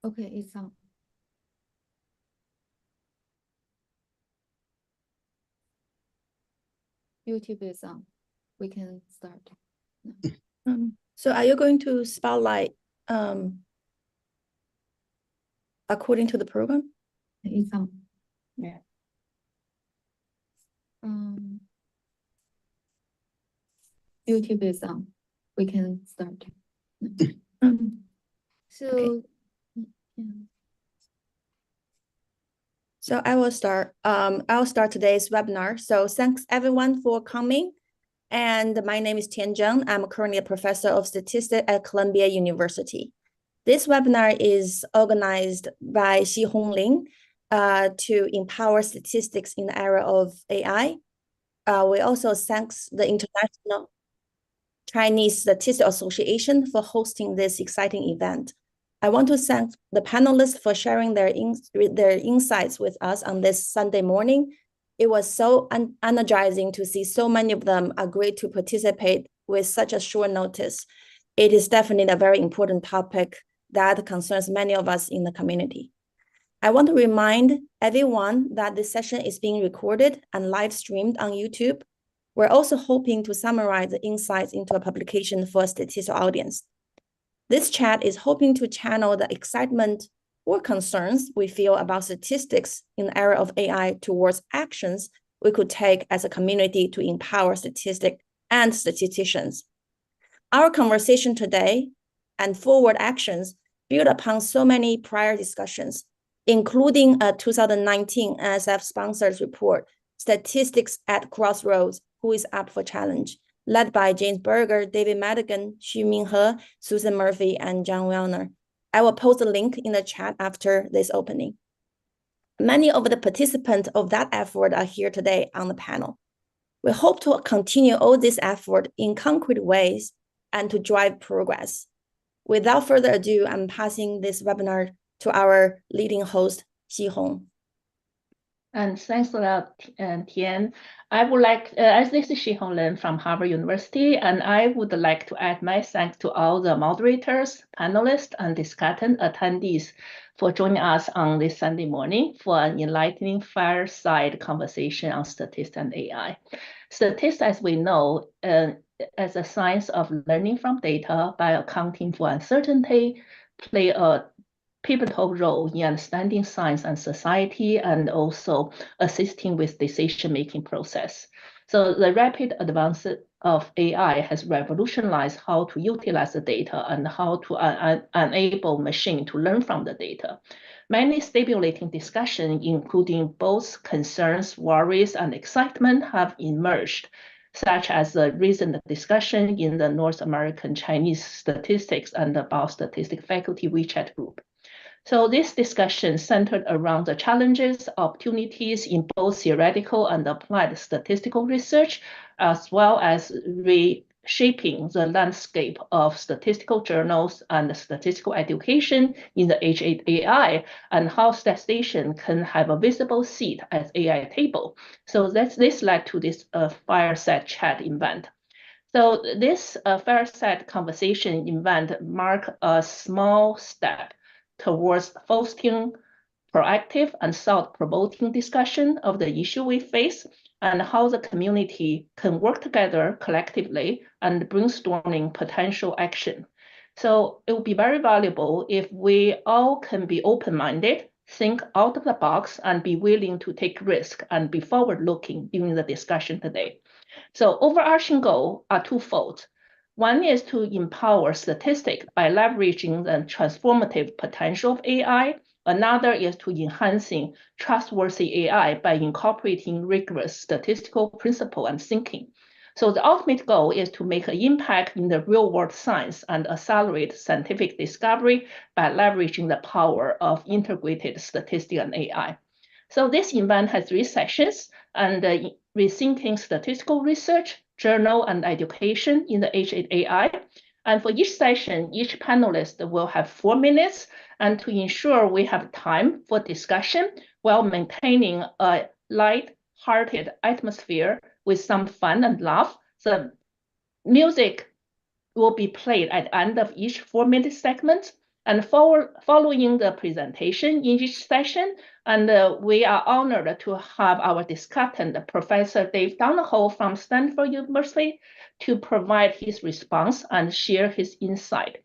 Okay, it's on. YouTube is on. We can start. So are you going to spotlight according to the program? It's on. Yeah. YouTube is on. We can start. So, Okay. yeah. So I will start. I'll start today's webinar. So thanks everyone for coming. And my name is Tian Zheng. I'm currently a professor of statistics at Columbia University. This webinar is organized by Xihong to empower statistics in the era of AI. We also thanks the International Chinese Statistical Association for hosting this exciting event. I want to thank the panelists for sharing their insights with us on this Sunday morning. It was so energizing to see so many of them agree to participate with such a short notice. It is definitely a very important topic that concerns many of us in the community. I want to remind everyone that this session is being recorded and live streamed on YouTube. We're also hoping to summarize the insights into a publication for a statistical audience. This chat is hoping to channel the excitement or concerns we feel about statistics in the era of AI towards actions we could take as a community to empower statistics and statisticians. Our conversation today and forward actions build upon so many prior discussions, including a 2019 NSF-sponsored report, Statistics at Crossroads, Who is Up for Challenge, led by James Berger, David Madigan, Xu Minghe, Susan Murphy, and John Wellner. I will post a link in the chat after this opening. Many of the participants of that effort are here today on the panel. We hope to continue all this effort in concrete ways and to drive progress. Without further ado, I'm passing this webinar to our leading host, Xihong. And thanks a lot, Tian. I would like, as this is Xihong from Harvard University, and I would like to add my thanks to all the moderators, panelists, and discussant attendees for joining us on this Sunday morning for an enlightening fireside conversation on statistics and AI. Statistics, as we know, as a science of learning from data by accounting for uncertainty, play a pivotal role in understanding science and society and also assisting with decision-making process. So the rapid advance of AI has revolutionized how to utilize the data and how to enable machine to learn from the data. Many stimulating discussions, including both concerns, worries, and excitement, have emerged, such as the recent discussion in the North American Chinese Statistics and the Biostatistics Faculty WeChat group. So this discussion centered around the challenges, opportunities in both theoretical and applied statistical research, as well as reshaping the landscape of statistical journals and statistical education in the age of AI, and how statistician can have a visible seat at AI table. So this led to this fireside chat event. So this fireside conversation event marked a small step towards fostering proactive and thought-provoking discussion of the issue we face and how the community can work together collectively and brainstorming potential action. So it would be very valuable if we all can be open-minded, think out of the box, and be willing to take risk and be forward-looking during the discussion today. So overarching goals are twofold. One is to empower statistics by leveraging the transformative potential of AI. Another is to enhancing trustworthy AI by incorporating rigorous statistical principle and thinking. So the ultimate goal is to make an impact in the real world science and accelerate scientific discovery by leveraging the power of integrated statistics and AI. So this event has 3 sessions, and rethinking statistical research, journal, and education in the age of AI. And for each session, each panelist will have 4 minutes, and to ensure we have time for discussion while maintaining a light-hearted atmosphere with some fun and laugh, the music will be played at the end of each 4-minute segment. And following the presentation in each session, and we are honored to have our discussant, Professor Dave Donoho from Stanford University, to provide his response and share his insight.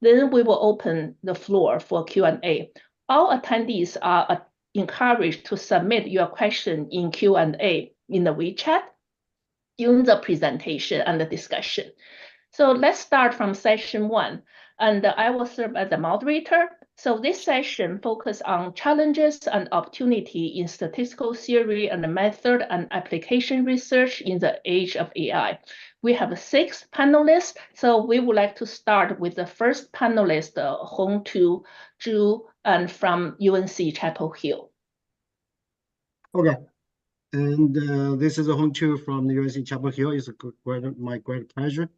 Then we will open the floor for Q&A. All attendees are encouraged to submit your question in Q&A in the WeChat during the presentation and the discussion. So let's start from session 1, and I will serve as the moderator. So this session focuses on challenges and opportunity in statistical theory and method and application research in the age of AI. We have 6 panelists, so we would like to start with the first panelist, Hongtu, Zhou, and from UNC Chapel Hill. Okay. And this is Hongtu from the UNC Chapel Hill. It's my great pleasure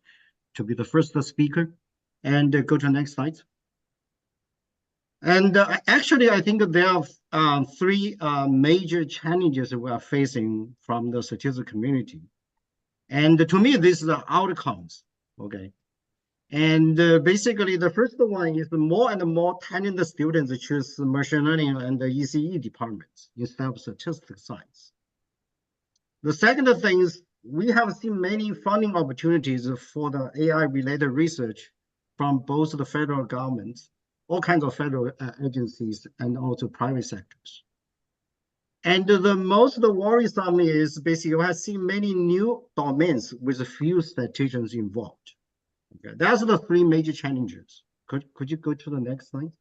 to be the first speaker. And go to the next slide. And actually, I think there are 3 major challenges we are facing from the statistical community. And to me, these are the outcomes, okay? And basically, the first one is more and more talented students choose machine learning and the ECE departments instead of statistical science. The second thing is we have seen many funding opportunities for the AI-related research from both the federal government, all kinds of federal agencies, and also private sectors. And the most worrisome is basically you have seen many new domains with a few statisticians involved. Okay, that's the 3 major challenges. Could you go to the next slide?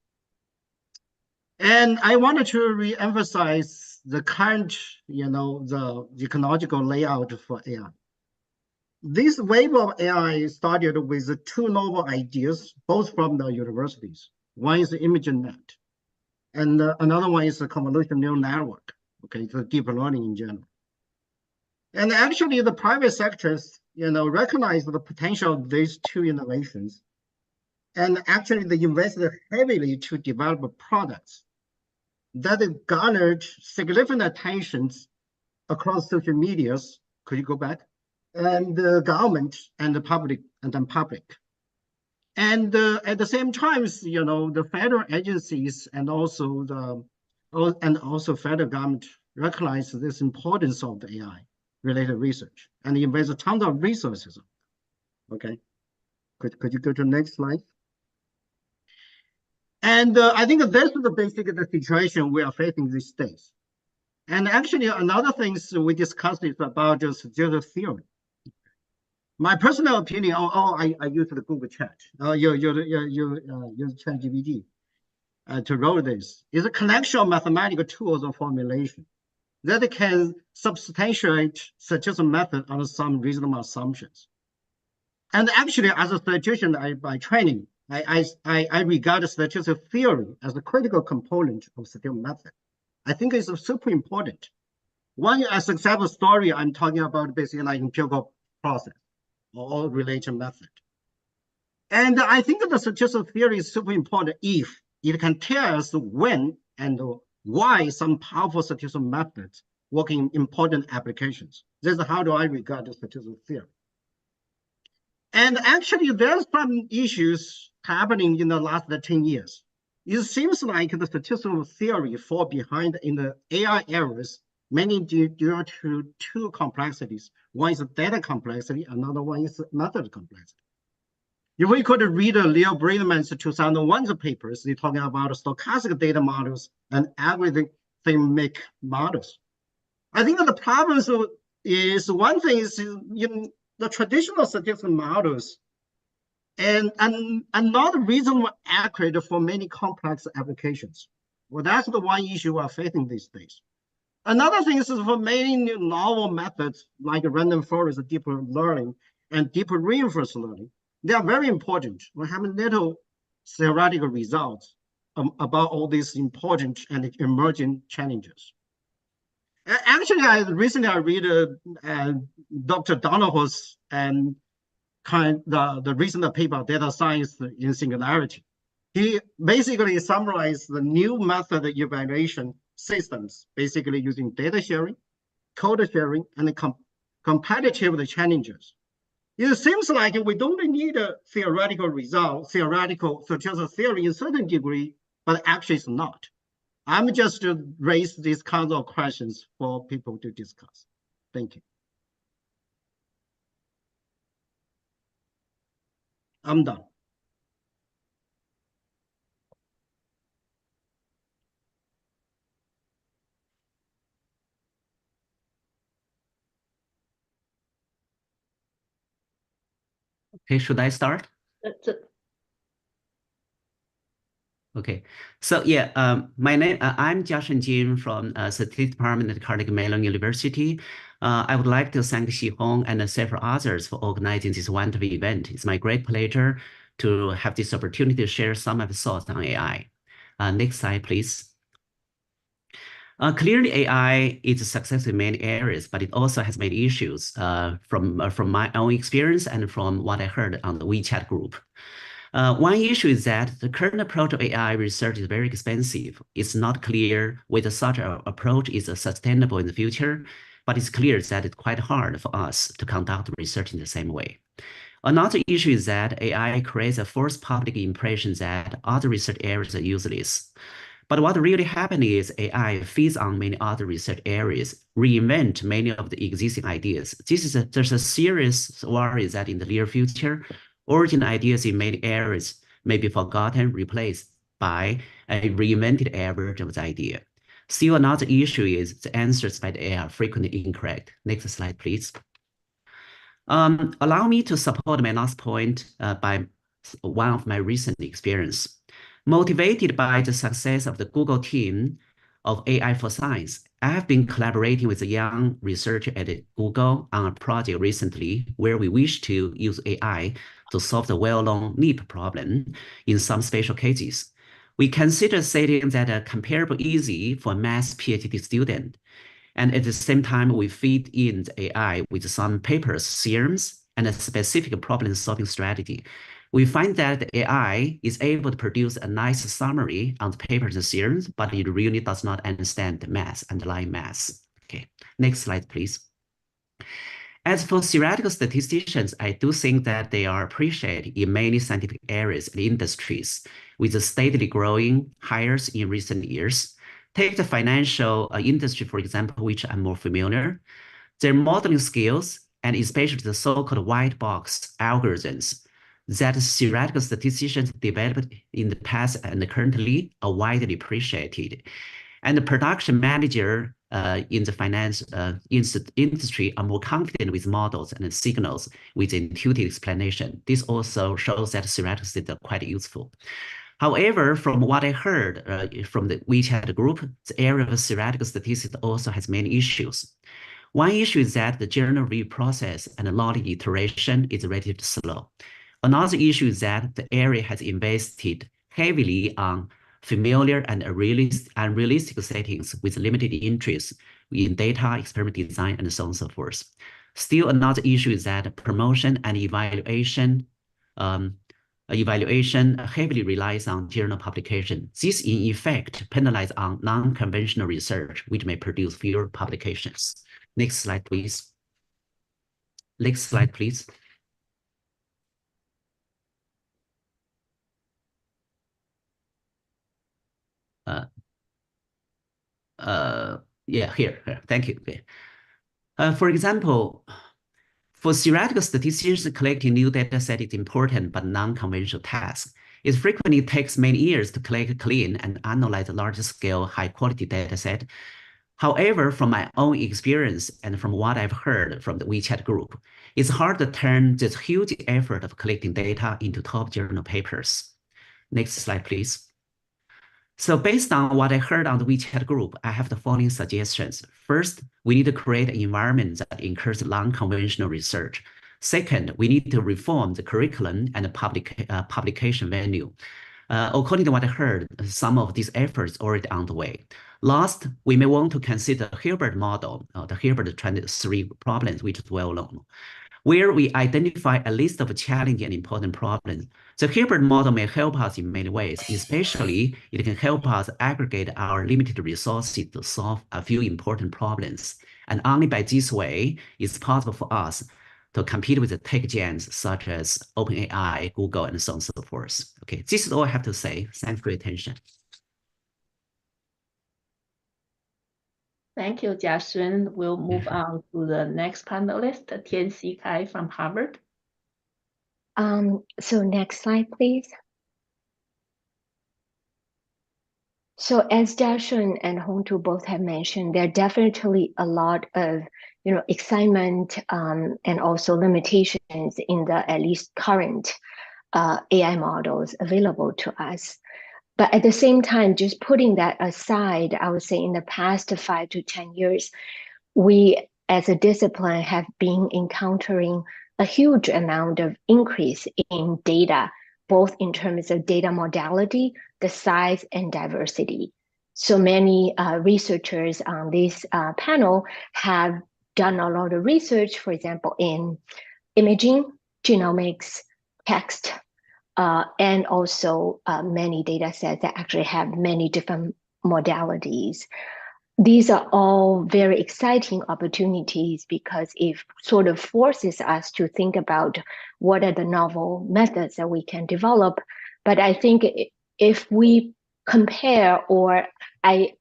And I wanted to re-emphasize the current, the ecological layout for AI. This wave of AI started with 2 novel ideas, both from the universities. One is the image net, and another one is the convolutional neural network. Okay, it's deep learning in general. And actually, the private sectors, recognize the potential of these 2 innovations, and actually they invested heavily to develop products that garnered significant attention across social medias. Could you go back? And the government and the public and then public. And at the same time, the federal agencies and also federal government recognize this importance of the AI related research and invest a ton of resources. Okay, could you go to the next slide? And I think that's basically the situation we are facing these days. And actually, another thing we discussed is about just statistical theory. My personal opinion, I use the Google Chat. You use ChatGPT to write this. Is a collection of mathematical tools or formulation that can substantiate statistical method on some reasonable assumptions. And actually, as a statistician by training, I regard statistical theory as a critical component of statistical method. I think it's super important. One example story I'm talking about basically like empirical process or related method. And I think that the statistical theory is super important if it can tell us when and why some powerful statistical methods work in important applications. This is how do I regard the statistical theory. And actually, there's some issues happening in the last 10 years. It seems like the statistical theory fall behind in the AI eras, mainly due to 2 complexities. One is data complexity, another one is method complexity. If we could read Leo Braidman's 2001 papers, they're talking about stochastic data models and algorithmic models. I think that the problems is one thing is in the traditional statistical models and not reasonably accurate for many complex applications. Well, that's the one issue we're facing these days. Another thing is for many new novel methods like random forest, deep learning, and deep reinforcement learning, they are very important. We have little theoretical results about all these important and emerging challenges. Actually, recently I read Dr. Donoho's and the recent paper, Data Science in Singularity. He basically summarized the new method evaluation systems, basically using data sharing, code sharing, and competitive challenges. It seems like we don't need a theoretical result, such as a theory in certain degree, but actually it's not. I'm just raise these kinds of questions for people to discuss. Thank you. I'm done. Okay, should I start? Okay, so yeah, my name, I'm Jiashun from Statistics Department at Carnegie Mellon University. I would like to thank Xihong and several others for organizing this wonderful event. It's my great pleasure to have this opportunity to share some of the thoughts on AI. Next slide, please. Clearly, AI is a success in many areas, but it also has many issues from my own experience and from what I heard on the WeChat group. One issue is that the current approach of AI research is very expensive. It's not clear whether such an approach is sustainable in the future, but it's clear that it's quite hard for us to conduct research in the same way. Another issue is that AI creates a false public impression that other research areas are useless. But what really happened is AI feeds on many other research areas, reinvent many of the existing ideas. There's a serious worry that in the near future, original ideas in many areas may be forgotten, replaced by a reinvented version of the idea. Still, another issue is the answers by the AI are frequently incorrect. Next slide, please. Allow me to support my last point by one of my recent experience. Motivated by the success of the Google team of AI for Science, I have been collaborating with a young researcher at Google on a project recently where we wish to use AI to solve the well-known NIP problem in some special cases. We consider setting that a comparable easy for a math PhD student. And at the same time, we feed in the AI with some papers, theorems, and a specific problem-solving strategy. We find that the AI is able to produce a nice summary on the papers and theorems, but it really does not understand the math, underlying math. Okay, next slide, please. As for theoretical statisticians, I do think that they are appreciated in many scientific areas and industries, with the steadily growing hires in recent years. Take the financial industry, for example, which I'm more familiar. Their modeling skills, and especially the so-called white box algorithms that theoretical statisticians developed in the past and currently are widely appreciated. And the production manager in the finance industry are more confident with models and signals with intuitive explanation. This also shows that theoretical statistics are quite useful. However, from what I heard from the WeChat group, the area of theoretical statistics also has many issues. One issue is that the journal review process and the knowledge iteration is relatively slow. Another issue is that the area has invested heavily on familiar and unrealistic settings with limited interest in data, experiment design, and so on and so forth. Still, another issue is that promotion and evaluation heavily relies on journal publication. This, in effect, penalizes on non-conventional research, which may produce fewer publications. Next slide, please. Next slide, please. Yeah, here. Thank you. Okay. For example, for theoretical statisticians, collecting new data set is important but non-conventional task. It frequently takes many years to collect, clean, and analyze a large-scale, high-quality data set. However, from my own experience and from what I've heard from the WeChat group, it's hard to turn this huge effort of collecting data into top journal papers. Next slide, please. So based on what I heard on the WeChat group, I have the following suggestions. First, we need to create an environment that encourages non-conventional research. Second, we need to reform the curriculum and the publication venue. According to what I heard, some of these efforts are already on the way. Last, we may want to consider the Hilbert model, the Hilbert 23 problems, which is well known, where we identify a list of challenging and important problems. The Hilbert model may help us in many ways, especially it can help us aggregate our limited resources to solve a few important problems. And only by this way, it's possible for us to compete with the tech giants such as OpenAI, Google, and so on and so forth. Okay, this is all I have to say. Thanks for your attention. Thank you, Jiashun. We'll move on to the next panelist, Tianxi from Harvard. So next slide, please. So as Jiashun and Hongtu both have mentioned, there are definitely a lot of excitement and also limitations in the at least current AI models available to us. But at the same time, just putting that aside, I would say in the past 5 to 10 years, we as a discipline have been encountering a huge amount of increase in data, both in terms of data modality, the size, and diversity. So many researchers on this panel have done a lot of research, for example, in imaging, genomics, text, and also many data sets that actually have many different modalities. These are all very exciting opportunities because it sort of forces us to think about what are the novel methods that we can develop. But I think if we compare, or I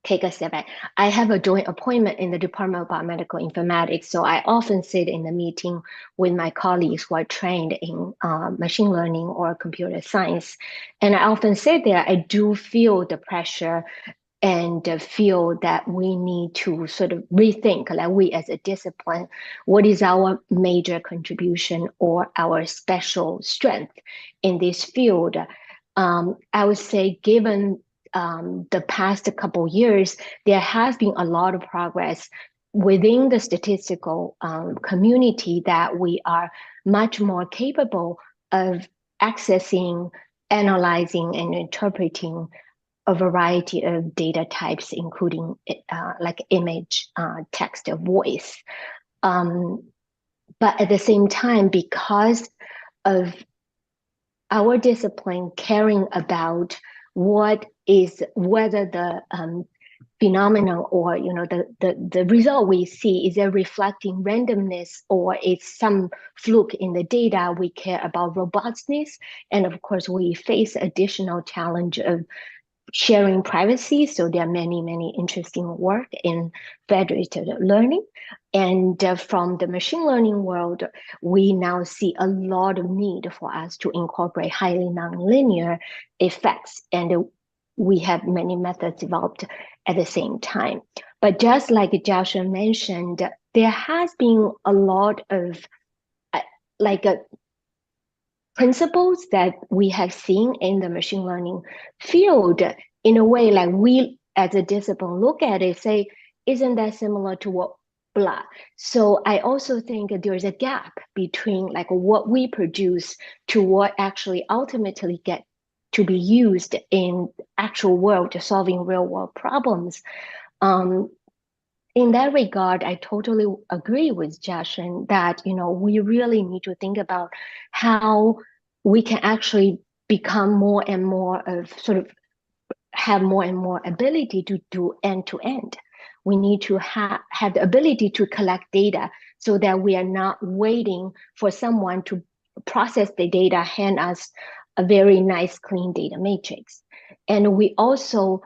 take a step back, I have a joint appointment in the Department of Biomedical Informatics, so I often sit in the meeting with my colleagues who are trained in machine learning or computer science. And I often say there, I do feel the pressure and feel that we need to sort of rethink, like we as a discipline, what is our major contribution or our special strength in this field? I would say given the past couple years, there has been a lot of progress within the statistical community that we are much more capable of accessing, analyzing, and interpreting a variety of data types, including like image, text, or voice. But at the same time, because of our discipline caring about whether the phenomenon or the result we see is a reflecting randomness or it's some fluke in the data, we care about robustness, and of course we face additional challenge of sharing privacy. So there are many interesting work in federated learning. And from the machine learning world, we now see a lot of need for us to incorporate highly nonlinear effects. And we have many methods developed at the same time. But just like Jiashun mentioned, there has been a lot of principles that we have seen in the machine learning field in a way, like we as a discipline look at it, say, isn't that similar to what blah? So I also think there's a gap between like what we produce to what actually ultimately get to be used in actual world, solving real world problems. In that regard, I totally agree with Jiashun that we really need to think about how we can actually become more and more of have more and more ability to do end-to-end. We need to have the ability to collect data so that we are not waiting for someone to process the data, hand us a very nice clean data matrix. And we also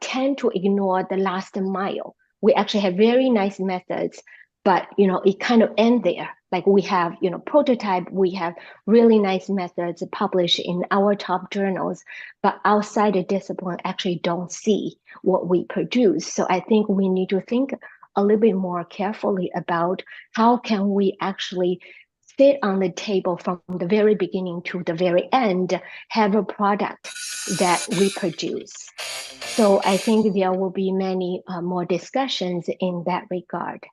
tend to ignore the last mile. We actually have very nice methods, but it kind of ends there. Like we have prototype, we have really nice methods published in our top journals, but outside the discipline actually don't see what we produce. So I think we need to think a little bit more carefully about how can we actually sit on the table from the very beginning to the very end, have a product that we produce. So I think there will be many more discussions in that regard.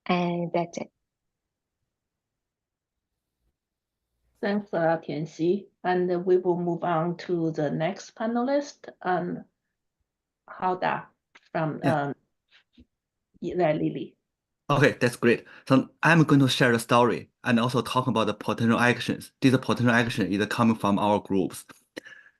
And that's it. Thanks, Tianxi. And we will move on to the next panelist, Haoda from Eli Lilly. Okay, that's great. So I'm going to share the story and also talk about the potential actions. This potential action is coming from our groups.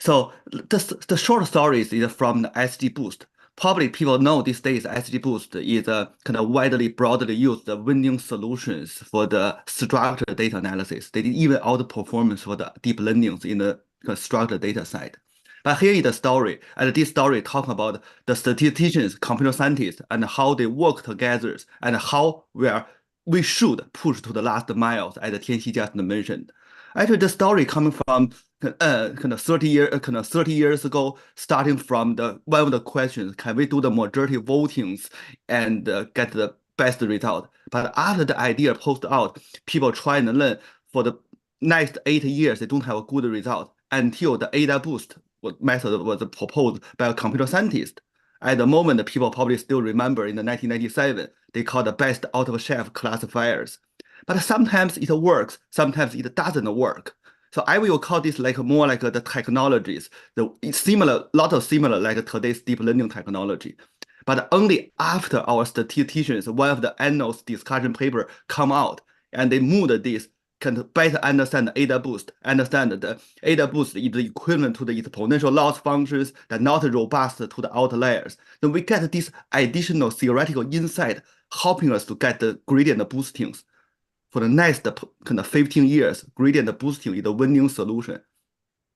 So the short stories is from the SG Boost Probably people know these days XGBoost is a kind of widely, broadly used winning solutions for the structured data analysis. They even outperform for the deep learnings in the structured data side. But here is the story, and this story talk about the statisticians, computer scientists, and how they work together, and how we should push to the last miles, as Tianxi just mentioned. Actually, the story coming from kind of 30 years ago, starting from one of the questions, can we do the majority votings and get the best result? But after the idea posted out, people try to learn for the next 8 years, they don't have a good result until the AdaBoost method was proposed by a computer scientist. At the moment, people probably still remember in the 1997, they called the best out-of-shelf classifiers. But sometimes it works, sometimes it doesn't work. So I will call this like more like the technologies, lot of similar like today's deep learning technology. But only after our statisticians, one of the annual discussion paper come out, and they moved this can better understand the AdaBoost, understand the AdaBoost is the equivalent to the exponential loss functions that not robust to the outliers. Then we get this additional theoretical insight helping us to get the gradient boostings. For the next kind of 15 years, gradient boosting is the winning solution.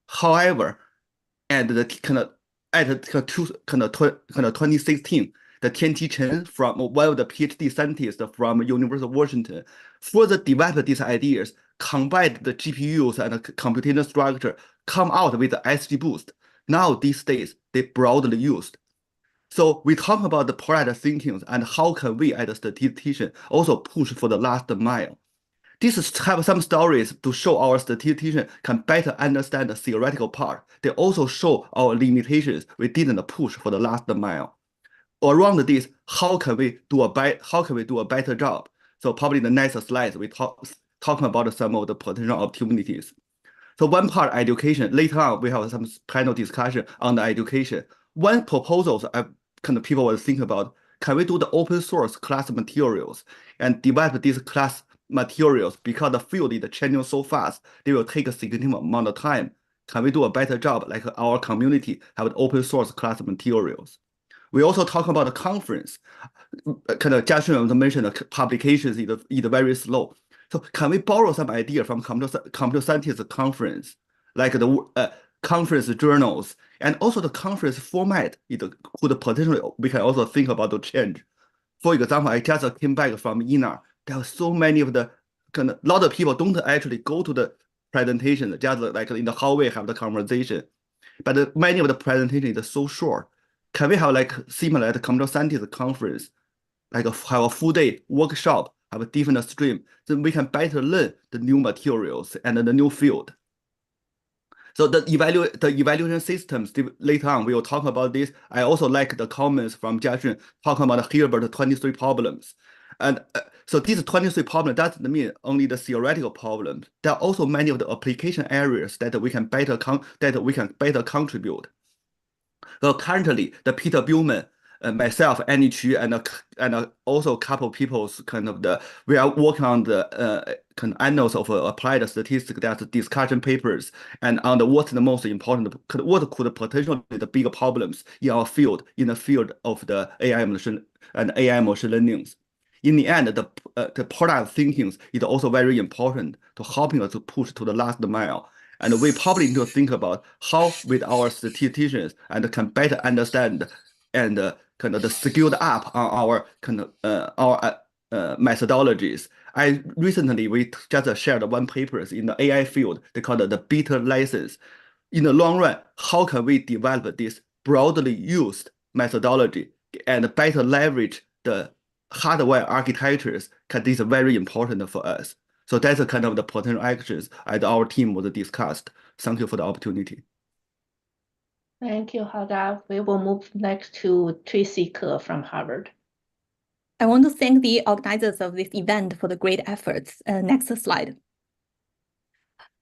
However, at the kind of 2016, the Tianxi Chen from one of the PhD scientists from University of Washington further developed these ideas, combined the GPUs and the computational structure, come out with the XGBoost. Now these days they broadly used. So we talk about the product thinkings and how can we as a statistician also push for the last mile. This have some stories to show our statistician can better understand the theoretical part. They also show our limitations. We didn't push for the last mile. Around this, how can we do a better job? So probably the next slide we talking about some of the potential opportunities. So one part education. Later on, we have some panel discussion on the education. One proposals kind of people will think about: can we do the open source class materials and develop these class materials, because the field is changing so fast, they will take a significant amount of time. Can we do a better job, like our community have open source class materials? We also talk about the conference. Kind of Jiashun mentioned the publications is very slow. So can we borrow some idea from computer scientist conference, like the conference journals, and also the conference format could potentially, we can also think about to change. For example, I just came back from INA. There are so many of the a lot of people don't actually go to the presentation, just like in the hallway have the conversation. But many of the presentation is so short. Can we have like similar at the computer scientist conference, like have a full day workshop, have a different stream, then we can better learn the new materials and the new field. So the evaluation systems, later on we will talk about this. I also like the comments from Jiashun talking about Hilbert 23 problems. And so these 23 problems doesn't mean only the theoretical problems. There are also many of the application areas that we can better contribute. So currently, the Peter Billman, myself, Annie Chu, and also a couple of people's we are working on the kind of annals of applied statistics, that's discussion papers, and on what's the most important, what could potentially be the bigger problems in our field, in the field of the AI machine learnings. In the end, the product thinking is also very important to helping us to push to the last mile. And we probably need to think about how with our statisticians and can better understand and kind of the skilled up on our methodologies. We just shared one papers in the AI field. They call it the beta license. In the long run, how can we develop this broadly used methodology and better leverage the hardware architectures? Because this is very important for us. So that's the kind of the potential actions as our team was discussed. Thank you for the opportunity. Thank you, Haoda. We will move next to Tracy from Harvard. I want to thank the organizers of this event for the great efforts. Next slide.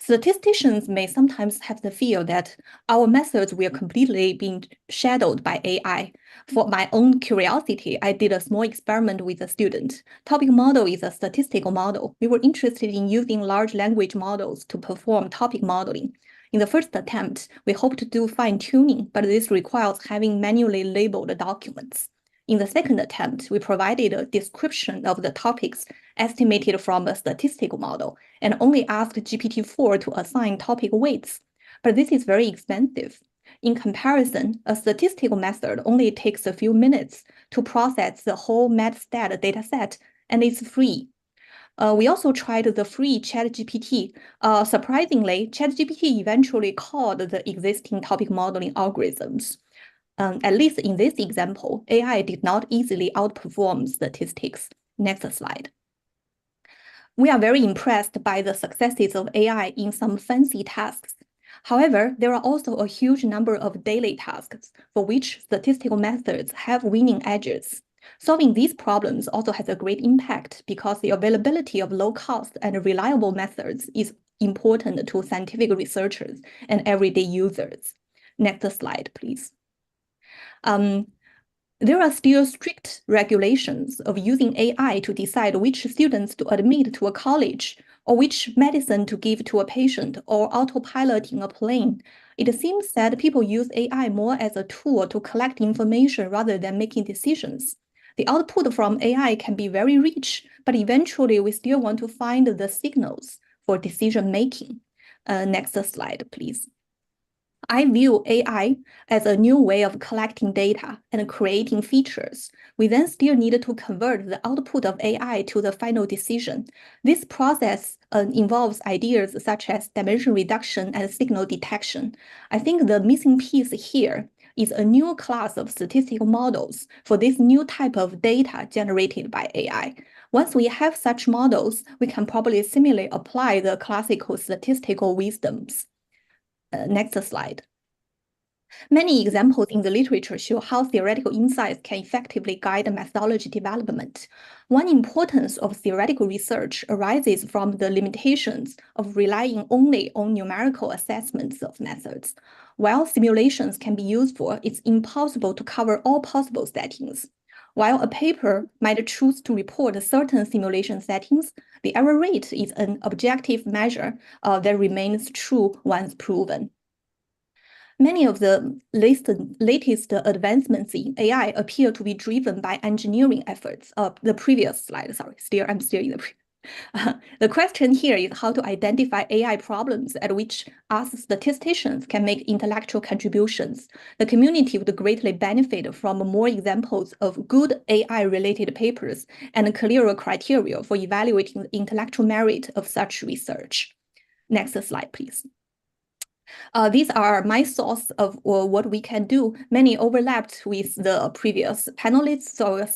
Statisticians may sometimes have the fear that our methods will completely be shadowed by AI. For my own curiosity, I did a small experiment with a student. Topic model is a statistical model. We were interested in using large language models to perform topic modeling. In the first attempt, we hope to do fine-tuning, but this requires having manually labeled documents. In the second attempt, we provided a description of the topics estimated from a statistical model and only asked GPT-4 to assign topic weights. But this is very expensive. In comparison, a statistical method only takes a few minutes to process the whole MedStat dataset, and it's free. We also tried the free ChatGPT. Surprisingly, ChatGPT eventually called the existing topic modeling algorithms. At least in this example, AI did not easily outperform statistics. Next slide. We are very impressed by the successes of AI in some fancy tasks. However, there are also a huge number of daily tasks for which statistical methods have winning edges. Solving these problems also has a great impact because the availability of low-cost and reliable methods is important to scientific researchers and everyday users. Next slide, please. There are still strict regulations of using AI to decide which students to admit to a college, or which medicine to give to a patient, or autopiloting a plane. It seems that people use AI more as a tool to collect information rather than making decisions. The output from AI can be very rich, but eventually we still want to find the signals for decision-making. Next slide, please. I view AI as a new way of collecting data and creating features. We then still need to convert the output of AI to the final decision. This process involves ideas such as dimension reduction and signal detection. I think the missing piece here is a new class of statistical models for this new type of data generated by AI. Once we have such models, we can probably similarly apply the classical statistical wisdoms. Next slide. Many examples in the literature show how theoretical insights can effectively guide methodology development. One importance of theoretical research arises from the limitations of relying only on numerical assessments of methods. While simulations can be useful, it's impossible to cover all possible settings. While a paper might choose to report certain simulation settings, the error rate is an objective measure that remains true once proven. Many of the latest advancements in AI appear to be driven by engineering efforts. The previous slide, sorry, I'm still in the the question here is how to identify AI problems at which us statisticians can make intellectual contributions. The community would greatly benefit from more examples of good AI-related papers and clearer criteria for evaluating the intellectual merit of such research. Next slide, please. These are my thoughts of what we can do. Many overlapped with the previous panelists, so I'll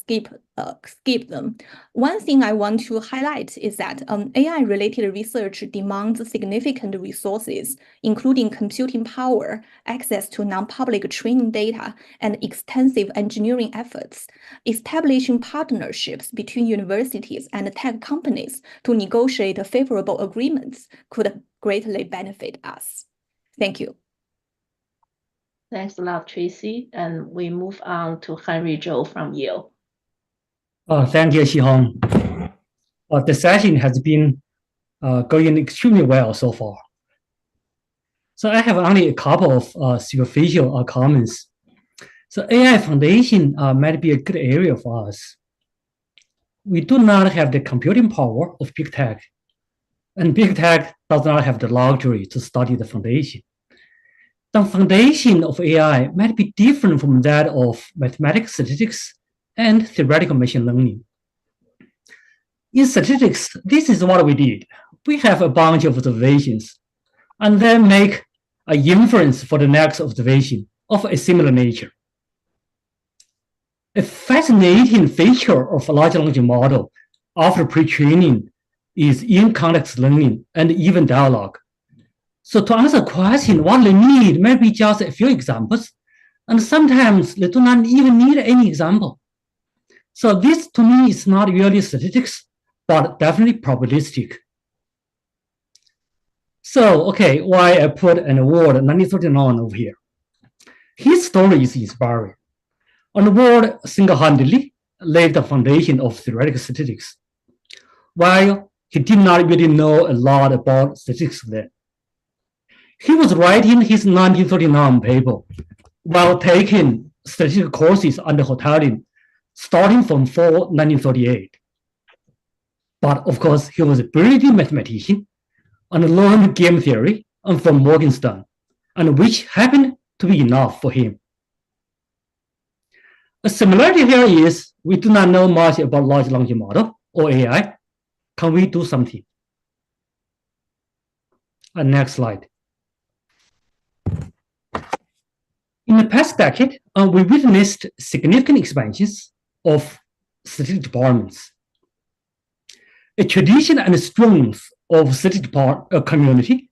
skip them. One thing I want to highlight is that AI-related research demands significant resources, including computing power, access to non-public training data, and extensive engineering efforts. Establishing partnerships between universities and tech companies to negotiate favorable agreements could greatly benefit us. Thank you. Thanks a lot, Tracy. And we move on to Zhou from Yale. Thank you, Xihong. The session has been going extremely well so far. So I have only a couple of superficial comments. So AI foundation might be a good area for us. We do not have the computing power of big tech, and big tech does not have the luxury to study the foundation. The foundation of AI might be different from that of mathematics, statistics, and theoretical machine learning. In statistics, this is what we did. We have a bunch of observations and then make an inference for the next observation of a similar nature. A fascinating feature of a large language model after pre-training is in-context learning and even dialogue. So to answer the question, what they need may be just a few examples, and sometimes they do not even need any example. So this to me is not really statistics, but definitely probabilistic. So, okay, why I put an award 1939 over here. His story is inspiring. An award single-handedly laid the foundation of theoretical statistics, while he did not really know a lot about statistics then. He was writing his 1939 paper while taking statistical courses under Hotelin, starting from fall 1938. But of course, he was a brilliant mathematician and learned game theory and from Morgenstern, and which happened to be enough for him. A similarity here is we do not know much about large language model or AI. Can we do something? Next slide. In the past decade, we witnessed significant expansions of statistical departments. A tradition and strength of statistical community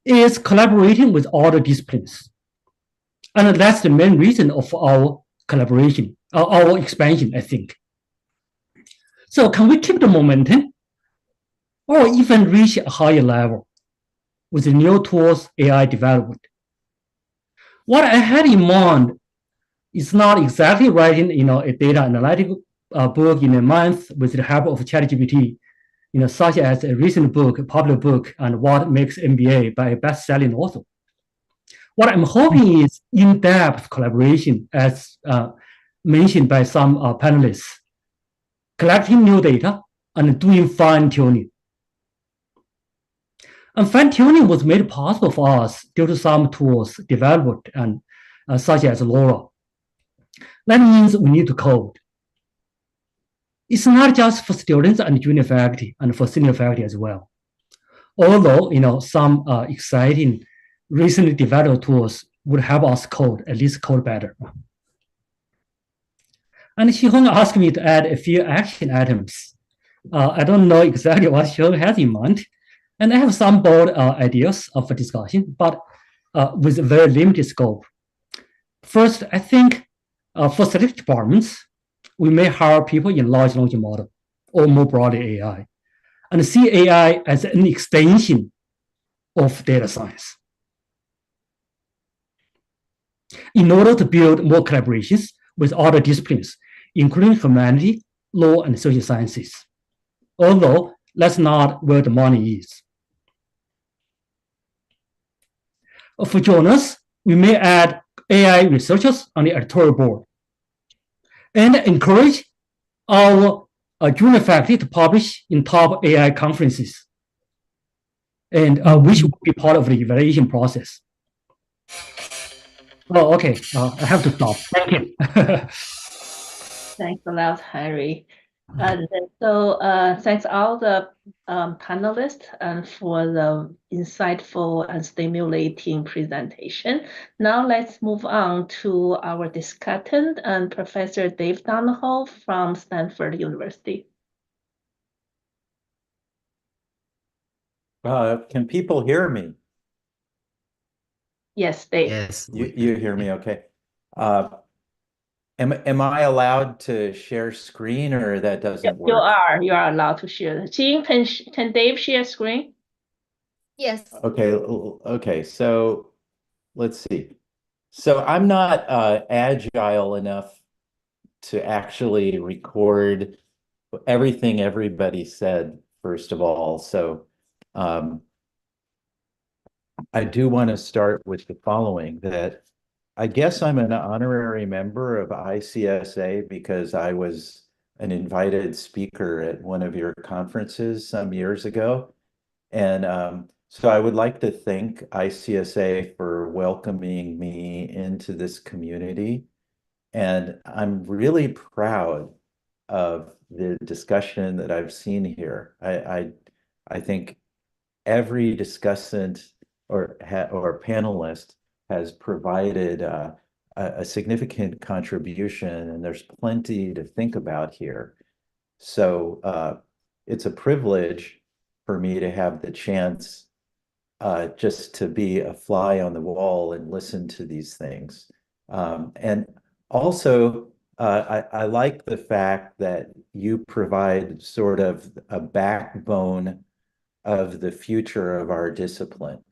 is collaborating with other disciplines. And that's the main reason of our collaboration, our expansion, I think. So can we keep the momentum or even reach a higher level with the new tools AI development? What I had in mind is not exactly writing, a data analytical book in a month with the help of ChatGPT, such as a recent book, a popular book, and What Makes MBA by a best-selling author. What I'm hoping is in-depth collaboration, as mentioned by some panelists, collecting new data and doing fine-tuning. And fine-tuning was made possible for us due to some tools developed and such as LoRa. That means we need to code. It's not just for students and junior faculty and for senior faculty as well. Although, some exciting recently developed tools would help us code, at least code better. And Xihong asked me to add a few action items. I don't know exactly what Xihong has in mind. And I have some bold ideas for discussion, but with very limited scope. First, I think for statistics departments, we may hire people in large language model or more broadly AI, and see AI as an extension of data science in order to build more collaborations with other disciplines, including humanity, law, and social sciences. Although that's not where the money is. For journals, we may add AI researchers on the editorial board and encourage our junior faculty to publish in top AI conferences, and which will be part of the evaluation process. Oh, okay. I have to stop. Thank you. Thanks a lot, Harry. And so thanks all the panelists and for the insightful and stimulating presentation. Now let's move on to our discussant and Professor Dave Donoho from Stanford University. Can people hear me? Yes, Dave. Yes. You hear me okay. Am I allowed to share screen, or that doesn't work? You are allowed to share. Jean, can Dave share screen? Yes. Okay, so let's see. So I'm not agile enough to actually record everything everybody said, first of all. So I do want to start with the following, that I guess I'm an honorary member of ICSA because I was an invited speaker at one of your conferences some years ago. And so I would like to thank ICSA for welcoming me into this community. And I'm really proud of the discussion that I've seen here. I think every discussant or panelist has provided a significant contribution, and there's plenty to think about here. So it's a privilege for me to have the chance just to be a fly on the wall and listen to these things. And also, I like the fact that you provide sort of a backbone of the future of our discipline.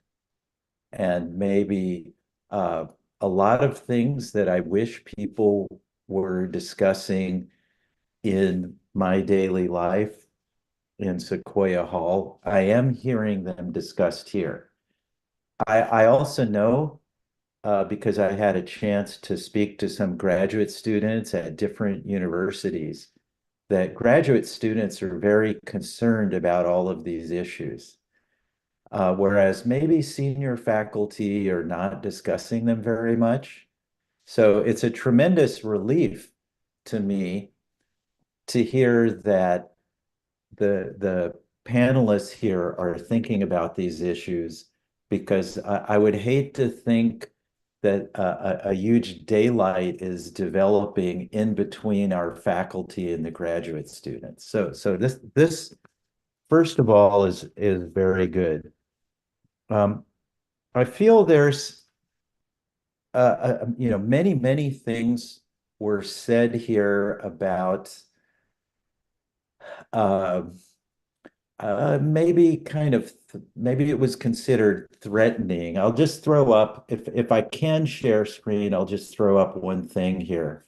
And maybe a lot of things that I wish people were discussing in my daily life in Sequoia Hall, I am hearing them discussed here. I also know, because I had a chance to speak to some graduate students at different universities, that graduate students are very concerned about all of these issues. Whereas maybe senior faculty are not discussing them very much. So it's a tremendous relief to me to hear that the panelists here are thinking about these issues, because I would hate to think that a huge daylight is developing in between our faculty and the graduate students. So this first of all is very good. I feel there's many things were said here about maybe maybe it was considered threatening. I'll just throw up, if I can share screen, I'll just throw up one thing here.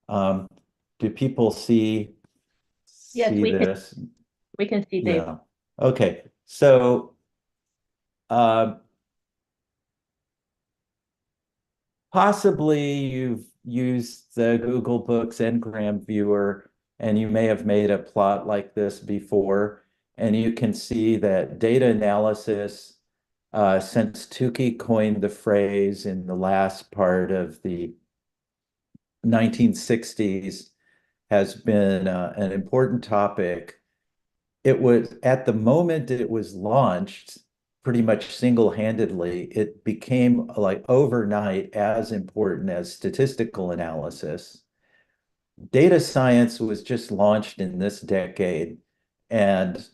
Do people see Yes, this? We can see Dave. Yeah. Okay. So possibly you've used the Google Books Ngram viewer, and you may have made a plot like this before, and you can see that data analysis, since Tukey coined the phrase in the last part of the 1960s, has been an important topic. It was, at the moment it was launched, pretty much single-handedly, it became like overnight as important as statistical analysis. Data science was just launched in this decade, and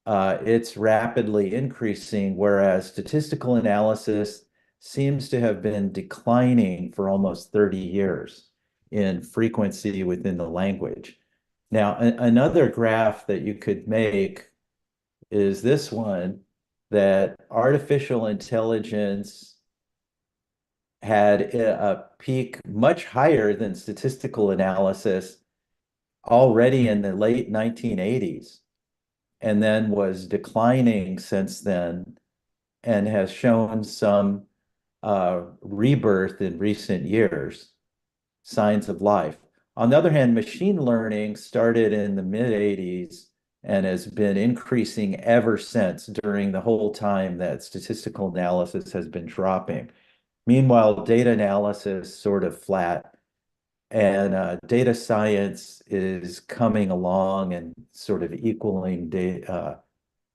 it's rapidly increasing, whereas statistical analysis seems to have been declining for almost 30 years in frequency within the language. Now, another graph that you could make is this one, that artificial intelligence had a peak much higher than statistical analysis already in the late 1980s, and then was declining since then, and has shown some rebirth in recent years, signs of life. On the other hand, machine learning started in the mid-80s and has been increasing ever since, during the whole time that statistical analysis has been dropping. Meanwhile, data analysis sort of flat, and data science is coming along and sort of equaling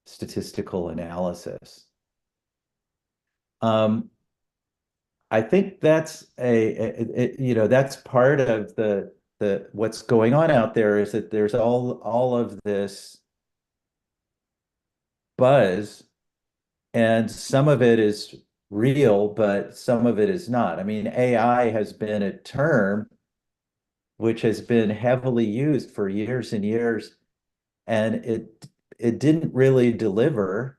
statistical analysis. I think that's that's part of the what's going on out there, is that there's all of this buzz, and some of it is real, but some of it is not. I mean, AI has been a term which has been heavily used for years and years, and it didn't really deliver,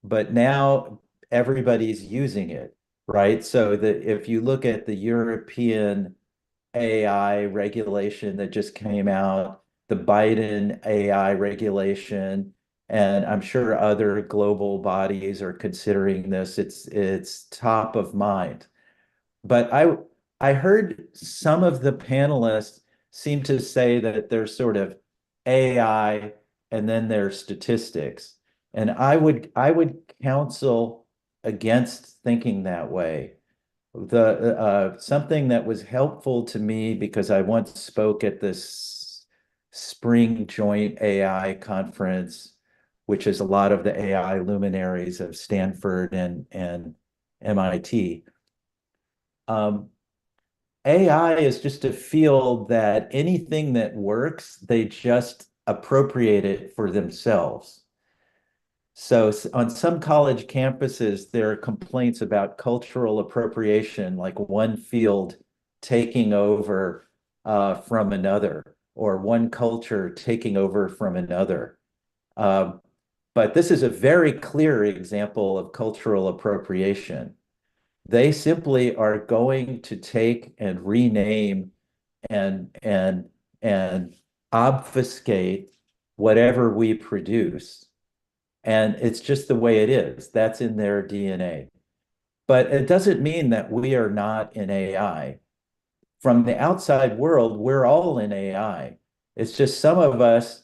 but now everybody's using it, right? So that if you look at the European AI regulation that just came out, the Biden AI regulation, and I'm sure other global bodies are considering this, it's top of mind. But I heard some of the panelists seem to say that there's sort of AI and then there's statistics. And I would counsel against thinking that way. The something that was helpful to me, because I once spoke at this spring joint AI conference, which is a lot of the AI luminaries of Stanford and MIT. AI is just a field that anything that works, they just appropriate it for themselves. So on some college campuses, there are complaints about cultural appropriation, like one field taking over from another, or one culture taking over from another. But this is a very clear example of cultural appropriation. They simply are going to take and rename and obfuscate whatever we produce. And it's just the way it is. That's in their DNA. but it doesn't mean that we are not in AI. From the outside world, we're all in AI. It's just some of us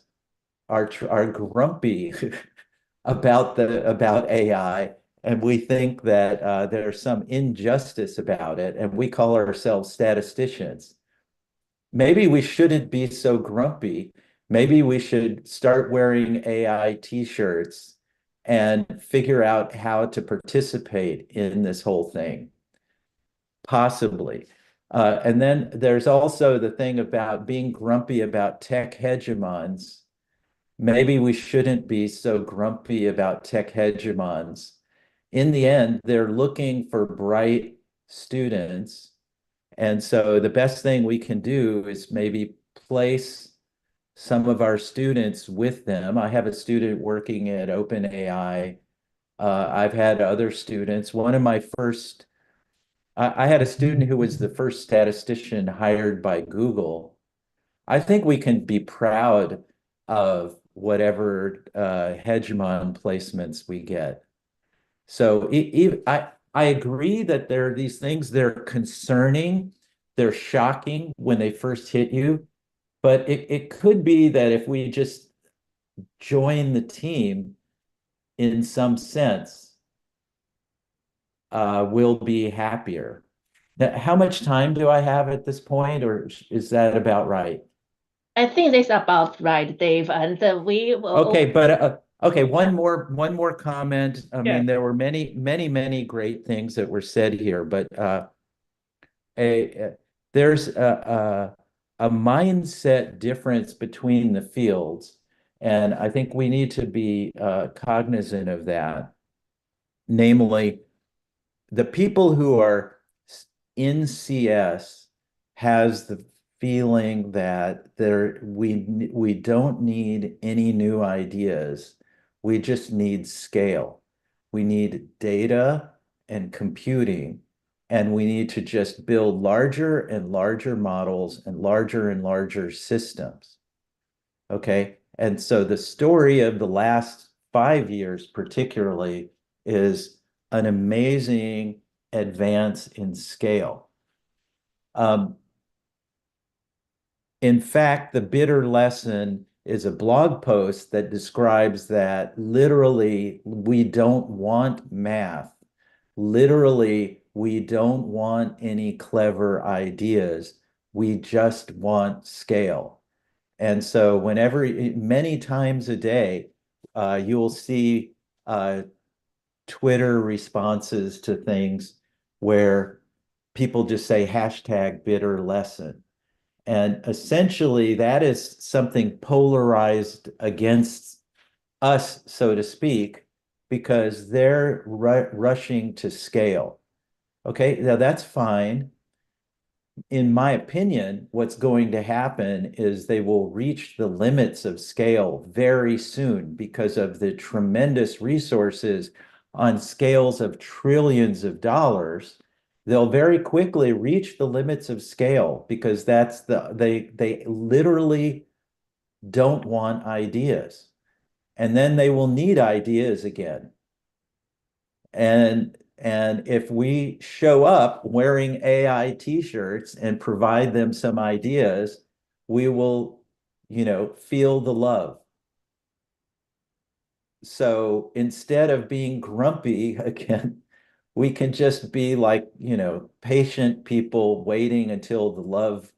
are grumpy about AI, and we think that there's some injustice about it, and we call ourselves statisticians. Maybe we shouldn't be so grumpy. Maybe we should start wearing AI t-shirts and figure out how to participate in this whole thing, possibly. And then there's also the thing about being grumpy about tech hegemons. Maybe we shouldn't be so grumpy about tech hegemons. In the end, they're looking for bright students. And so the best thing we can do is maybe place some of our students with them. I have a student working at OpenAI. I've had other students. One of my first, I had a student who was the first statistician hired by Google. I think we can be proud of whatever hegemon placements we get. So I agree that there are these things, they're concerning, they're shocking when they first hit you, but it could be that if we just join the team in some sense, we'll be happier. Now, how much time do I have at this point, or is that about right? I think that's about right, Dave, and we will. Okay, but okay, one more comment. I mean, there were many great things that were said here, but there's a mindset difference between the fields, and I think we need to be cognizant of that. Namely, the people who are in CS has the feeling that we don't need any new ideas. We just need scale. We need data and computing, and we need to just build larger and larger models and larger systems. Okay, and so the story of the last 5 years particularly is an amazing advance in scale. In fact, the bitter lesson is a blog post that describes that literally we don't want math. Literally, we don't want any clever ideas. We just want scale. And so many times a day, you'll see Twitter responses to things where people just say #bitter lesson. And essentially, that is something polarized against us, so to speak, because they're rushing to scale. Okay, now that's fine. In my opinion, what's going to happen is they will reach the limits of scale very soon because of the tremendous resources on scales of trillions of dollars. They'll very quickly reach the limits of scale because they literally don't want ideas. And then they will need ideas again. And if we show up wearing AI t-shirts and provide them some ideas, we will, feel the love. So instead of being grumpy again, we can just be like, patient people waiting until the love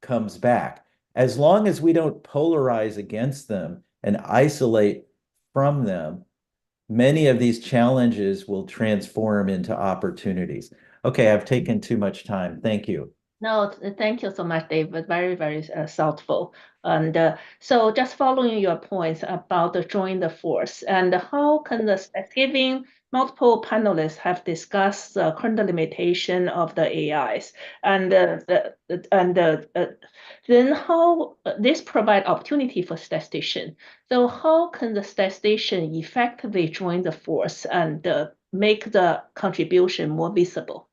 comes back. As long as we don't polarize against them and isolate from them, many of these challenges will transform into opportunities. Okay, I've taken too much time. Thank you. No, thank you so much, David. Very, very thoughtful. And so just following your points about the join the force and how can given multiple panelists have discussed the current limitation of the AIs and then how this provide opportunity for statistician. So how can the statistician effectively join the force and make the contribution more visible?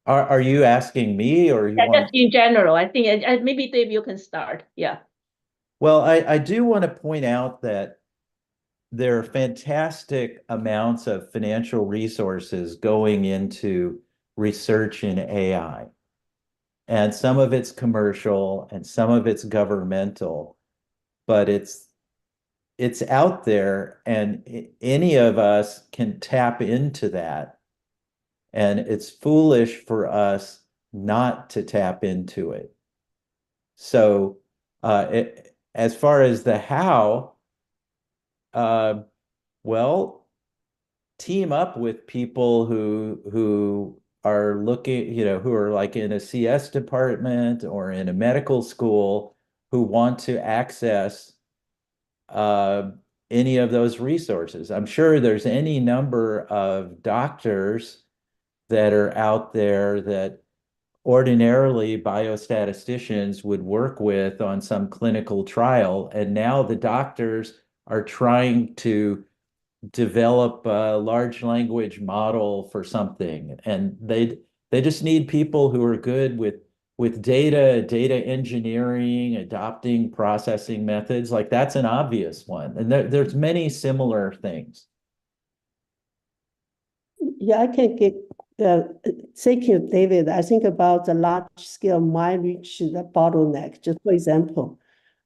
Are you asking me or you want? Just in general, I think maybe Dave, you can start. Yeah. Well, I do want to point out that there are fantastic amounts of financial resources going into research in AI. And some of it's commercial and some of it's governmental, but it's out there, and any of us can tap into that. And it's foolish for us not to tap into it. So as far as the how, well, team up with people who are looking, who are like in a CS department or in a medical school who want to access any of those resources. I'm sure there's any number of doctors that are out there that ordinarily biostatisticians would work with on some clinical trial. And now the doctors are trying to develop a large language model for something. And they just need people who are good with data engineering, adopting processing methods. Like that's an obvious one. And there's many similar things. Yeah, I can get, thank you, David. I think about the large scale might reach the bottleneck. Just for example,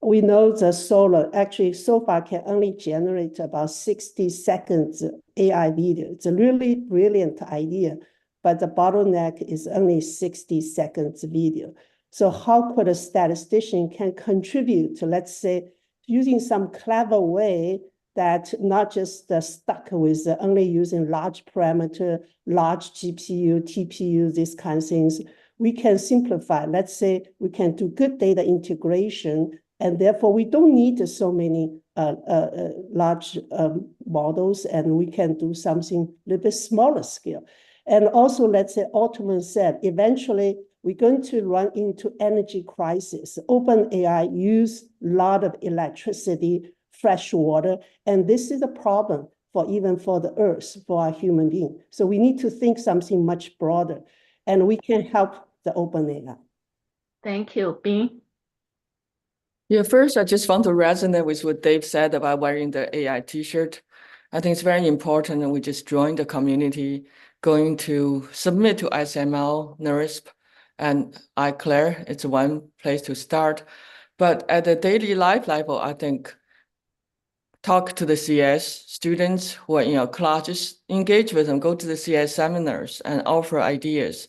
we know the solar actually so far can only generate about 60 seconds AI video. It's a really brilliant idea, but the bottleneck is only 60 seconds video. So how could a statistician can contribute to, let's say, using some clever way that not just stuck with only using large parameter, large GPU, TPU, these kind of things. We can simplify. Let's say we can do good data integration, and therefore we don't need so many large models, and we can do something a little bit smaller scale. And also, let's say Altman said, eventually we're going to run into energy crisis. OpenAI use a lot of electricity, fresh water, and this is a problem for even for the Earth, for our human being. So we need to think something much broader, and we can help the OpenAI. Thank you, Bing. Yeah, first, I just want to resonate with what Dave said about wearing the AI t-shirt. I think it's very important that we just join the community, going to submit to SML, NERSP, and iClaire. It's one place to start. But at the daily life level, I think talk to the CS students who are in your classes, engage with them, go to the CS seminars and offer ideas.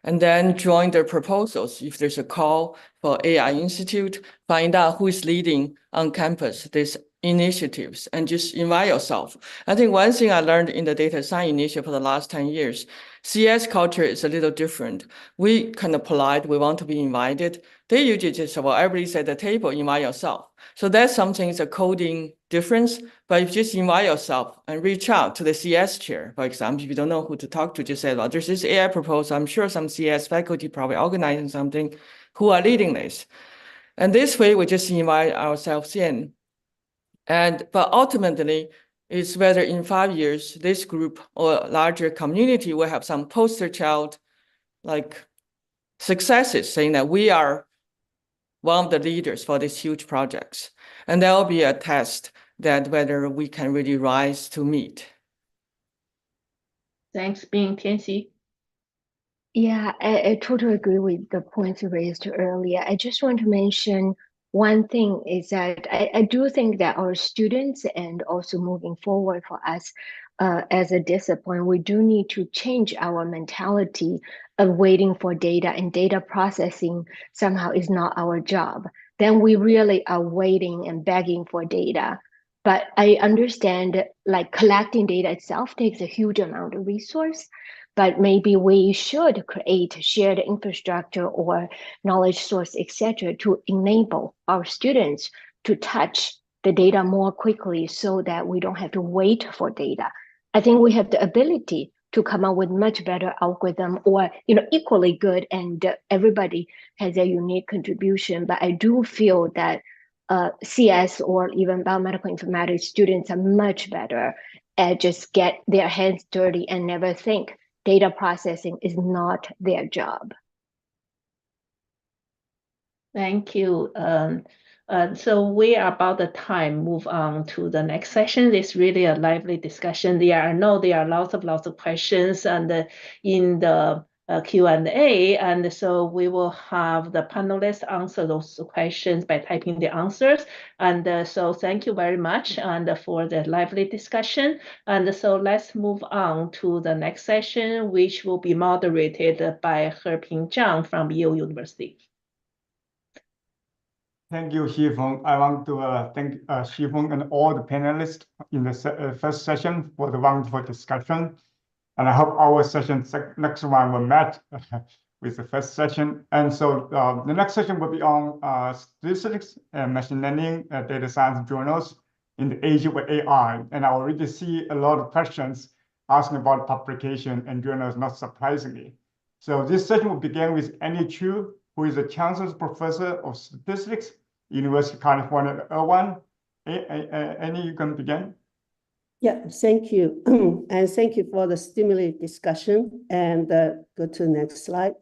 And then join their proposals. If there's a call for AI Institute, find out who is leading on campus these initiatives and just invite yourself. I think one thing I learned in the data science initiative for the last 10 years, CS culture is a little different. We kind of polite, we want to be invited. They usually just, well, everybody's at the table, invite yourself. So that's something, it's a coding difference, but if you just invite yourself and reach out to the CS chair, for example, if you don't know who to talk to, just say, well, there's this AI proposal. I'm sure some CS faculty probably organizing something, who are leading this. And this way, we just invite ourselves in. But ultimately, it's whether in 5 years, this group or larger community will have some poster child like successes saying that we are one of the leaders for these huge projects. And there will be a test that whether we can really rise to meet. Thanks, Bing. Tianxi. Yeah, I totally agree with the points you raised earlier. I just want to mention one thing is that I do think that our students and also moving forward for us as a discipline, we do need to change our mentality of waiting for data, and data processing somehow is not our job. Then we really are waiting and begging for data. But I understand like collecting data itself takes a huge amount of resource, but maybe we should create shared infrastructure or knowledge source, etc., to enable our students to touch the data more quickly so that we don't have to wait for data. I think we have the ability to come up with much better algorithm or equally good, and everybody has a unique contribution. But I do feel that CS or even biomedical informatics students are much better at just get their hands dirty and never think data processing is not their job. Thank you. So we are about the time move on to the next session. It's really a lively discussion. I know there are lots of questions and in the Q&A, and so we will have the panelists answer those questions by typing the answers. And so thank you very much and for the lively discussion. And so let's move on to the next session, which will be moderated by Heping Zhang from Yale University. Thank you, Xihong. I want to thank Xihong and all the panelists in the first session for the wonderful discussion. And I hope our session, next one, will match with the first session. And so the next session will be on statistics and machine learning data science journals in the age of AI. And I already see a lot of questions asking about publication and journals, not surprisingly. So this session will begin with Annie Chu, who is a Chancellor's Professor of Statistics, University of California, Irvine. Annie, you can begin. Yeah, thank you. And thank you for the stimulating discussion. And go to the next slide.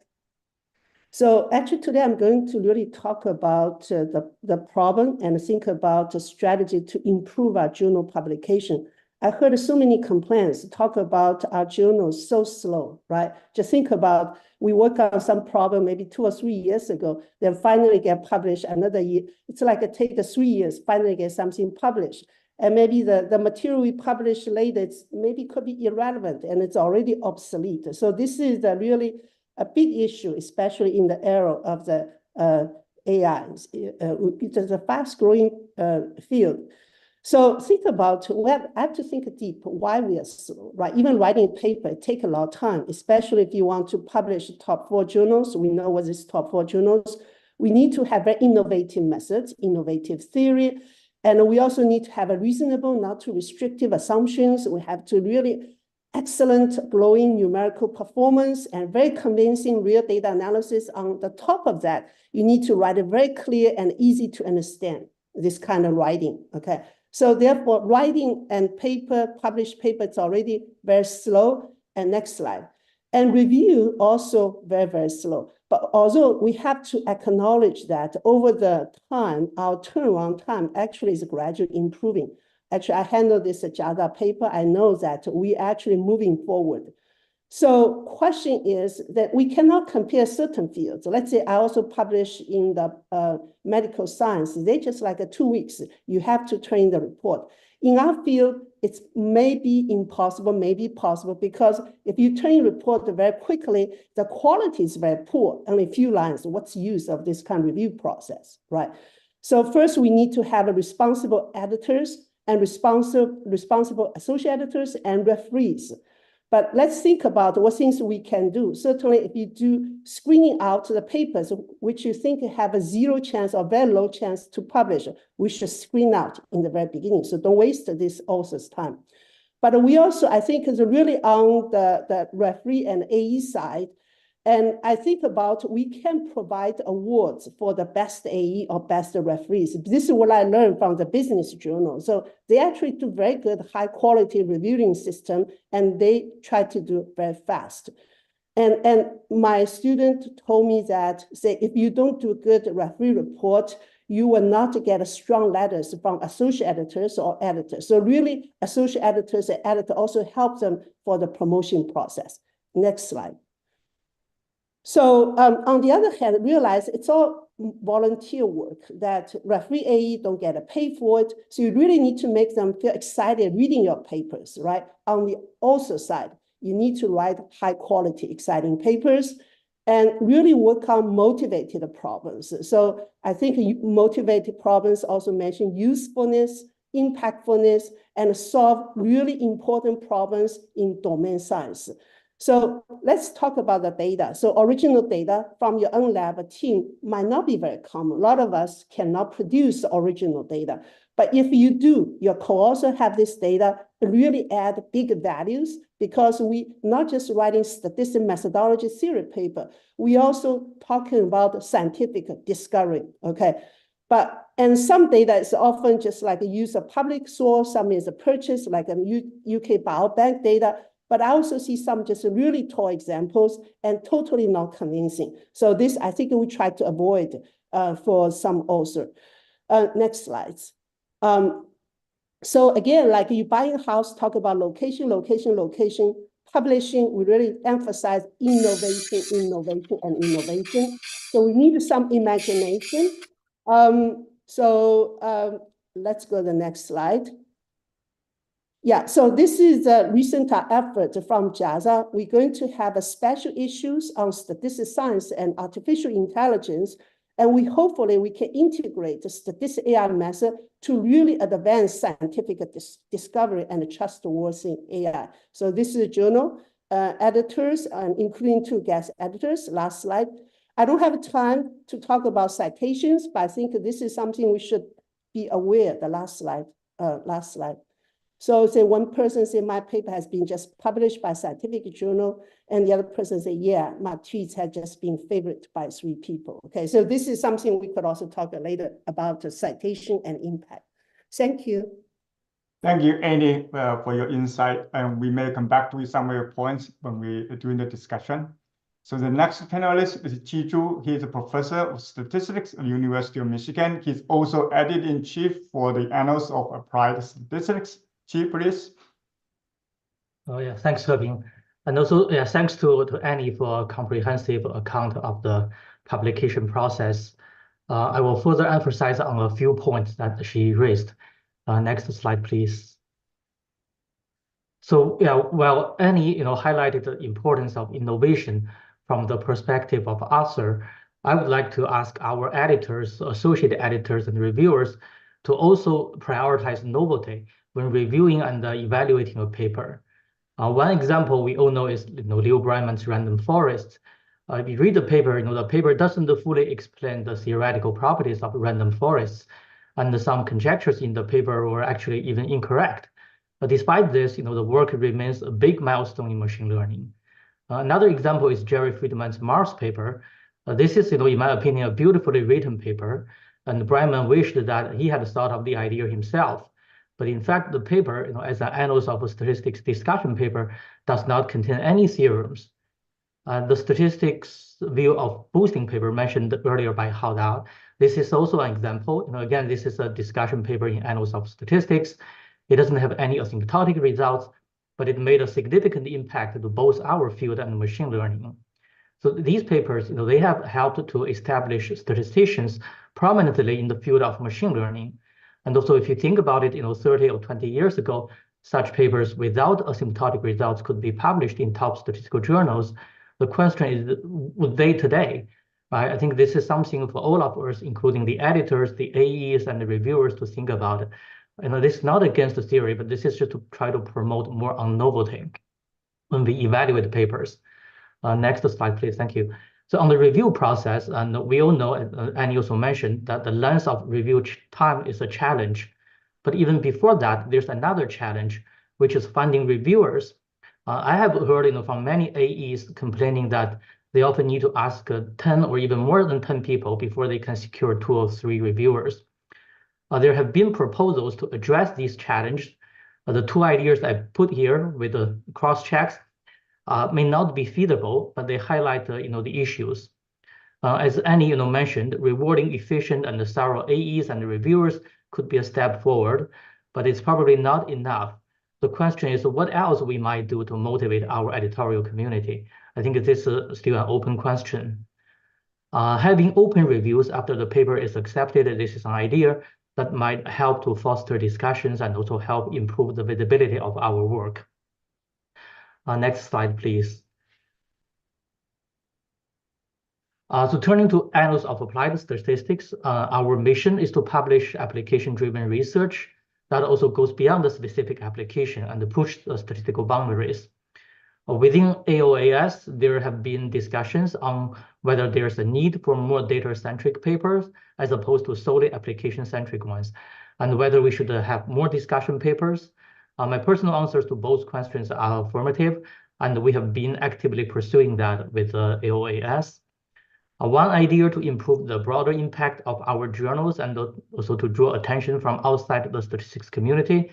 So actually today I'm going to really talk about the problem and think about the strategy to improve our journal publication. I heard so many complaints talk about our journals so slow, right? Just think about, we work on some problem maybe 2 or 3 years ago, then finally get published another year. It's like it takes 3 years, finally get something published. And maybe the material we publish later, it's maybe could be irrelevant and it's already obsolete. So this is really a big issue, especially in the era of the AI. It is a fast growing field. So think about, well, I have to think deep why we are slow, right? Even writing a paper, it takes a lot of time, especially if you want to publish top 4 journals. We know what is top 4 journals. We need to have very innovative methods, innovative theory. And we also need to have a reasonable, not too restrictive assumptions. We have to really excellent glowing numerical performance and very convincing real data analysis. On the top of that, you need to write a very clear and easy to understand this kind of writing, okay? So therefore, writing and published paper, it's already very slow. And next slide. And review also very, very slow. But although we have to acknowledge that over the time, our turnaround time actually is gradually improving. Actually, I handled this JADA paper. I know that we actually moving forward. So question is that we cannot compare certain fields. Let's say I also publish in the medical science. They just like 2 weeks. You have to train the report. In our field, it's maybe impossible, maybe possible, because if you train report very quickly, the quality is very poor. Only a few lines. What's the use of this kind of review process, right? So first, we need to have responsible editors and responsible associate editors and referees. But let's think about what things we can do. Certainly, if you do screening out the papers, which you think have a 0 chance or very low chance to publish, we should screen out in the very beginning. So don't waste this author's time. But we also, I think, is really on the referee and AE side. And I think about we can provide awards for the best AE or best referees. This is what I learned from the business journal. So they actually do very good, high quality reviewing system, and they try to do very fast. And my student told me that, say, if you don't do a good referee report, you will not get strong letters from associate editors or editors. So really, associate editors and editors also help them for the promotion process. Next slide. So on the other hand, realize it's all volunteer work, that referee AE don't get paid for it. So you really need to make them feel excited reading your papers, right? On the author side, you need to write high quality, exciting papers and really work on motivated problems. So I think motivated problems also mention usefulness, impactfulness, and solve really important problems in domain science. So let's talk about the data. So original data from your own lab team might not be very common. A lot of us cannot produce original data. But if you do, your co-author have this data, really add big values, because we not just writing statistical methodology theory paper, we also talking about scientific discovery, okay? And some data is often just like use a public source, some is a purchase, like a UK Biobank data. But I also see some just really tall examples and totally not convincing. So this, I think we try to avoid for some author. Next slides. So again, like you buying a house, talk about location, location, location. Publishing, we really emphasize innovation, innovation, and innovation. So we need some imagination. Let's go to the next slide. Yeah, so this is a recent effort from JASA. We're going to have a special issues on statistical science and artificial intelligence. And hopefully we can integrate the statistical AI method to really advance scientific discovery and trustworthy AI. So this is a journal, editors, and including 2 guest editors. Last slide. I don't have time to talk about citations, but I think this is something we should be aware. The last slide. So say one person say my paper has been just published by scientific journal, and the other person say, yeah, my tweets have just been favored by 3 people. Okay, so this is something we could also talk later about the citation and impact. Thank you. Thank you, Annie, for your insight, and we may come back to some of your points when we during the discussion. So the next panelist is Qi Zhu. He is a professor of statistics at the University of Michigan. He's also editor-in-chief for the Annals of Applied Statistics. Qi, please. Oh yeah, thanks, Heping. And also, yeah, thanks to Annie for a comprehensive account of the publication process. I will further emphasize on a few points that she raised. Next slide, please. So yeah, well, Annie, highlighted the importance of innovation from the perspective of author. I would like to ask our editors, associate editors, and reviewers to also prioritize novelty when reviewing and evaluating a paper. One example we all know is Leo Breiman's random forest. If you read the paper, the paper doesn't fully explain the theoretical properties of random forests, and some conjectures in the paper were actually even incorrect. But despite this, the work remains a big milestone in machine learning. Another example is Jerry Friedman's Mars paper. This is, in my opinion, a beautifully written paper, and Breiman wished that he had thought of the idea himself. But in fact, the paper, as an Annals of Statistics discussion paper, does not contain any theorems. The statistics view of boosting paper mentioned earlier by Haoda, this is also an example. Again, this is a discussion paper in Annals of Statistics. It doesn't have any asymptotic results, but it made a significant impact to both our field and machine learning. So these papers, they have helped to establish statisticians prominently in the field of machine learning. And also, if you think about it, 30 or 20 years ago, such papers without asymptotic results could be published in top statistical journals. The question is, would they today? Right? I think this is something for all of us, including the editors, the AEs, and the reviewers to think about it. This is not against the theory, but this is just to try to promote more on novelty when we evaluate papers. Next slide, please. Thank you. So on the review process, and we all know, and Annie also mentioned, that the length of review time is a challenge. But even before that, there's another challenge, which is finding reviewers. I have heard from many AEs complaining that they often need to ask 10 or even more than 10 people before they can secure 2 or 3 reviewers. There have been proposals to address these challenges. The 2 ideas I put here with the cross checks may not be feasible, but they highlight the issues. As Annie mentioned, rewarding efficient and thorough AEs and reviewers could be a step forward, but it's probably not enough. The question is what else we might do to motivate our editorial community. I think this is still an open question. Having open reviews after the paper is accepted, this is an idea that might help to foster discussions and also help improve the visibility of our work. Next slide, please. So turning to Annals of Applied Statistics, our mission is to publish application-driven research that also goes beyond the specific application and push the statistical boundaries. Within AOAS, there have been discussions on whether there's a need for more data-centric papers as opposed to solely application-centric ones, and whether we should have more discussion papers. My personal answers to both questions are affirmative, and we have been actively pursuing that with AOAS. One idea to improve the broader impact of our journals and also to draw attention from outside the statistics community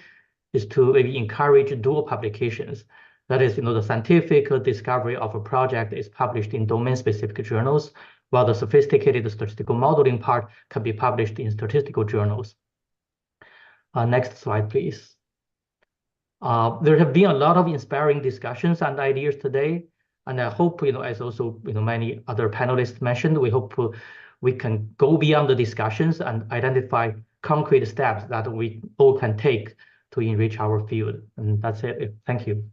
is to maybe encourage dual publications. That is, the scientific discovery of a project is published in domain-specific journals, while the sophisticated statistical modeling part can be published in statistical journals. Next slide, please. There have been a lot of inspiring discussions and ideas today, and I hope, as also many other panelists mentioned, we hope we can go beyond the discussions and identify concrete steps that we all can take to enrich our field. And that's it. Thank you.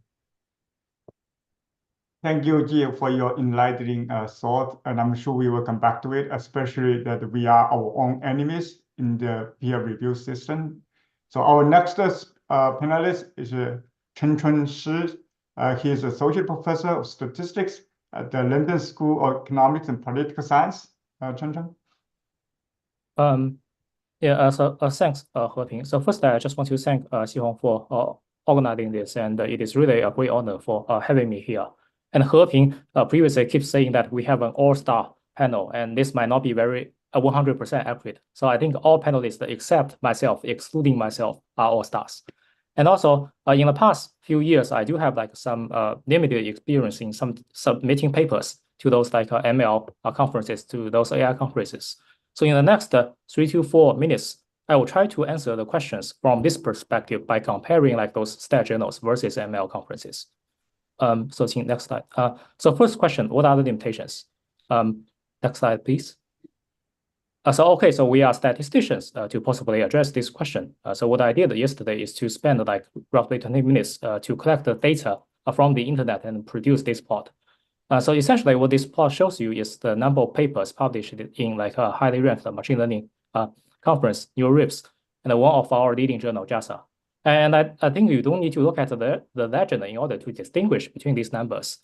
Thank you, Ji, for your enlightening thought, and I'm sure we will come back to it, especially that we are our own enemies in the peer review system. So our next panelist is Chengchun Shi. He is Associate Professor of Statistics at the London School of Economics and Political Science. Chengchun. Thanks, Heping. So first, I just want to thank Xihong for organizing this, and it is really a great honor for having me here. And Heping previously keeps saying that we have an all-star panel, and this might not be very 100% accurate. So I think all panelists except myself, excluding myself, are all stars. And also, in the past few years, I do have some limited experience in some submitting papers to those ML conferences, to those AI conferences. So in the next 3 to 4 minutes, I will try to answer the questions from this perspective by comparing those stat journals versus ML conferences. So next slide. So first question, what are the limitations? Next slide, please. So we are statisticians to possibly address this question. So what I did yesterday is to spend roughly 20 minutes to collect the data from the internet and produce this plot. So essentially what this plot shows you is the number of papers published in a highly ranked machine learning conference, NeurIPS, and one of our leading journal, JASA. And I think you don't need to look at the legend in order to distinguish between these numbers.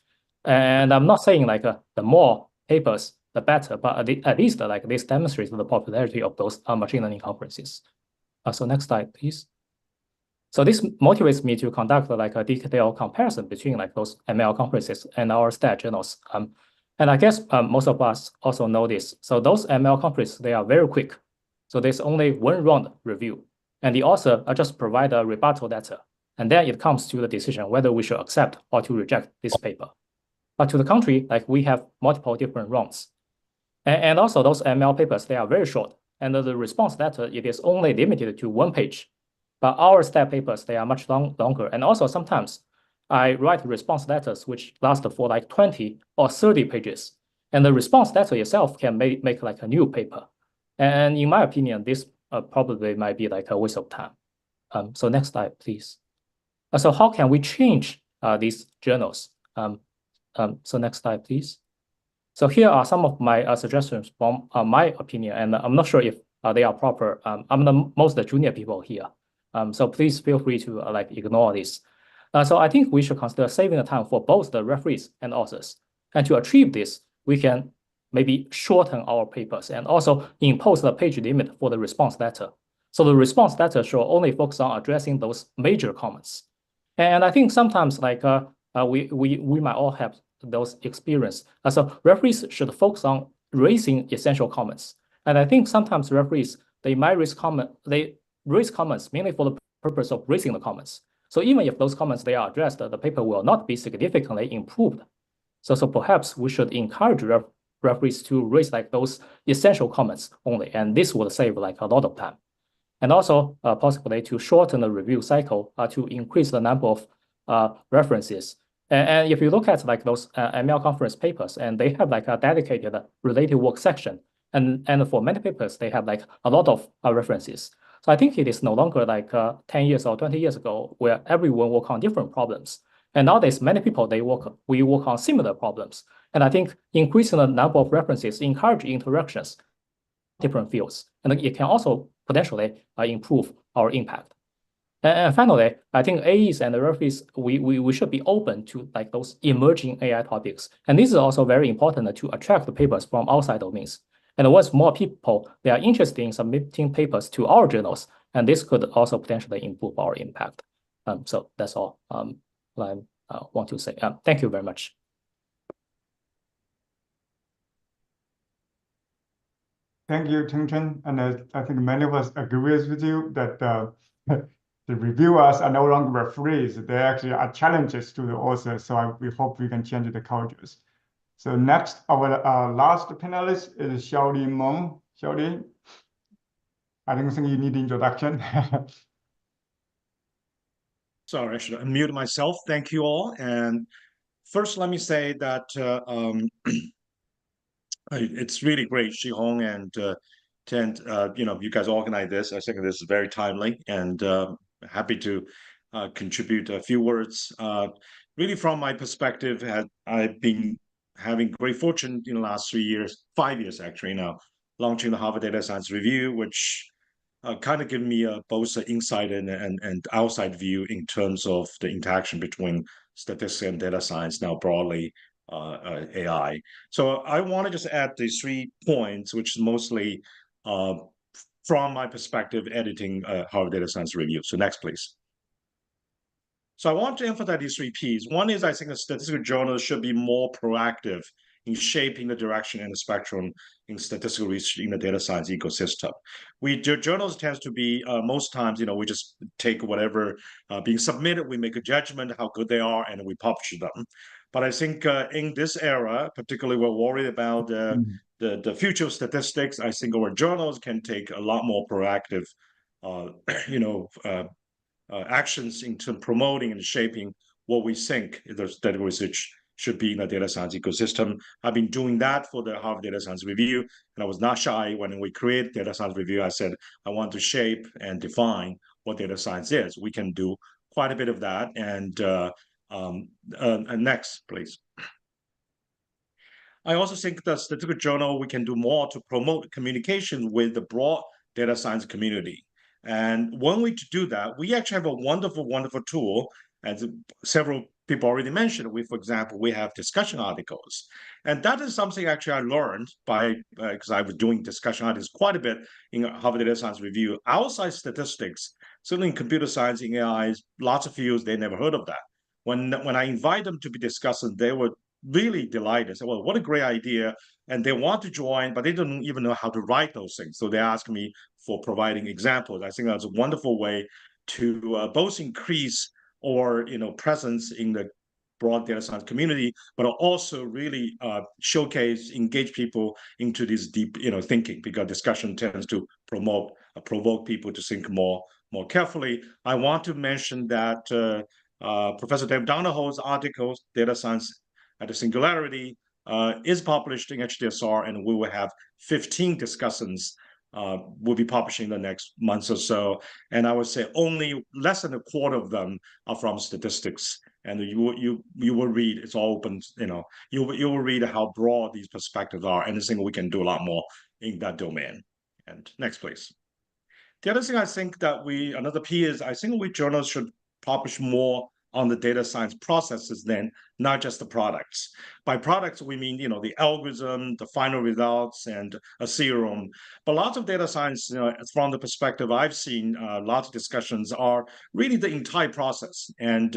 And I'm not saying the more papers, the better, but at least this demonstrates the popularity of those machine learning conferences. So next slide, please. So this motivates me to conduct a detailed comparison between those ML conferences and our stat journals. And I guess most of us also know this. So those ML conferences, they are very quick. So there's only one round review, and the author just provide a rebuttal data, and then it comes to the decision whether we should accept or to reject this paper. But to the contrary, we have multiple different rounds. And also those ML papers, they are very short, and the response data, it is only limited to 1 page. But our stat papers, they are much longer. And also sometimes I write response letters which last for 20 or 30 pages. And the response data itself can make a new paper. And in my opinion, this probably might be a waste of time. So next slide, please. So how can we change these journals? So next slide, please. So here are some of my suggestions from my opinion, and I'm not sure if they are proper. I'm the most junior people here. So please feel free to ignore this. So I think we should consider saving the time for both the referees and authors. And to achieve this, we can maybe shorten our papers and also impose the page limit for the response data. So the response data should only focus on addressing those major comments. And I think sometimes we might all have those experience. So referees should focus on raising essential comments. And I think sometimes referees, they might raise comments mainly for the purpose of raising the comments. So even if those comments they are addressed, the paper will not be significantly improved. So perhaps we should encourage referees to raise those essential comments only, and this would save a lot of time. And also possibly to shorten the review cycle to increase the number of references. And if you look at those ML conference papers, and they have a dedicated related work section, and for many papers they have a lot of references. So I think it is no longer 10 years or 20 years ago where everyone work on different problems. And nowadays many people we work on similar problems. And I think increasing the number of references encourage interactions in different fields, and it can also potentially improve our impact. And finally, I think AEs and the referees, we should be open to those emerging AI topics. And this is also very important to attract the papers from outside domains. And once more people, they are interested in submitting papers to our journals, and this could also potentially improve our impact. So that's all what I want to say. Thank you very much. Thank you, Chengchun. And I think many of us agree with you that the reviewers are no longer referees. They actually are challenges to the authors. So we hope we can change the cultures. So next, our last panelist is Xiao-Li Meng. Xiao-Li, I don't think you need introduction. Sorry, I should unmute myself. Thank you all. And first, let me say that it's really great, Xihong and Tian, you guys organize this. I think this is very timely, and happy to contribute a few words. Really, from my perspective, I've been having great fortune in the last 3 years, 5 years actually now, launching the Harvard Data Science Review, which kind of give me both an inside and outside view in terms of the interaction between statistics and data science, now broadly AI. So I want to just add these 3 points, which is mostly from my perspective, editing Harvard Data Science Review. So next, please. So I want to emphasize these 3 Ps. One is I think the statistical journals should be more proactive in shaping the direction and the spectrum in statistical research in the data science ecosystem. Journals tends to be, most times, we just take whatever being submitted, we make a judgment how good they are, and we publish them. But I think in this era, particularly we're worried about the future of statistics. I think our journals can take a lot more proactive, actions into promoting and shaping what we think the data research should be in the data science ecosystem. I've been doing that for the Harvard Data Science Review, and I was not shy when we created Data Science Review. I said, I want to shape and define what data science is. We can do quite a bit of that. And next, please. I also think the Statistical Journal, we can do more to promote communication with the broad data science community. And when we do that, we actually have a wonderful, wonderful tool, as several people already mentioned. For example, we have discussion articles. And that is something actually I learned because I was doing discussion articles quite a bit in Harvard Data Science Review. Outside statistics, certainly in computer science, in AI, lots of fields, they never heard of that. When I invite them to be discussing, they were really delighted. Said, well, what a great idea. And they want to join, but they don't even know how to write those things. So they asked me for providing examples. I think that's a wonderful way to both increase our presence in the broad data science community, but also really showcase, engage people into this deep thinking, because discussion tends to provoke people to think more carefully. I want to mention that Professor Dave Donoho's articles, Data Science at a Singularity, is published in HDSR, and we will have 15 discussants will be publishing in the next month or so. And I would say only less than a quarter of them are from statistics. And you will read, it's all open, you will read how broad these perspectives are, and I think we can do a lot more in that domain. And next, please. The other thing I think that another P is, I think we journals should publish more on the data science processes then, not just the products. By products, we mean, the algorithm, the final results, and a theorem. But lots of data science, from the perspective I've seen, lots of discussions are really the entire process. And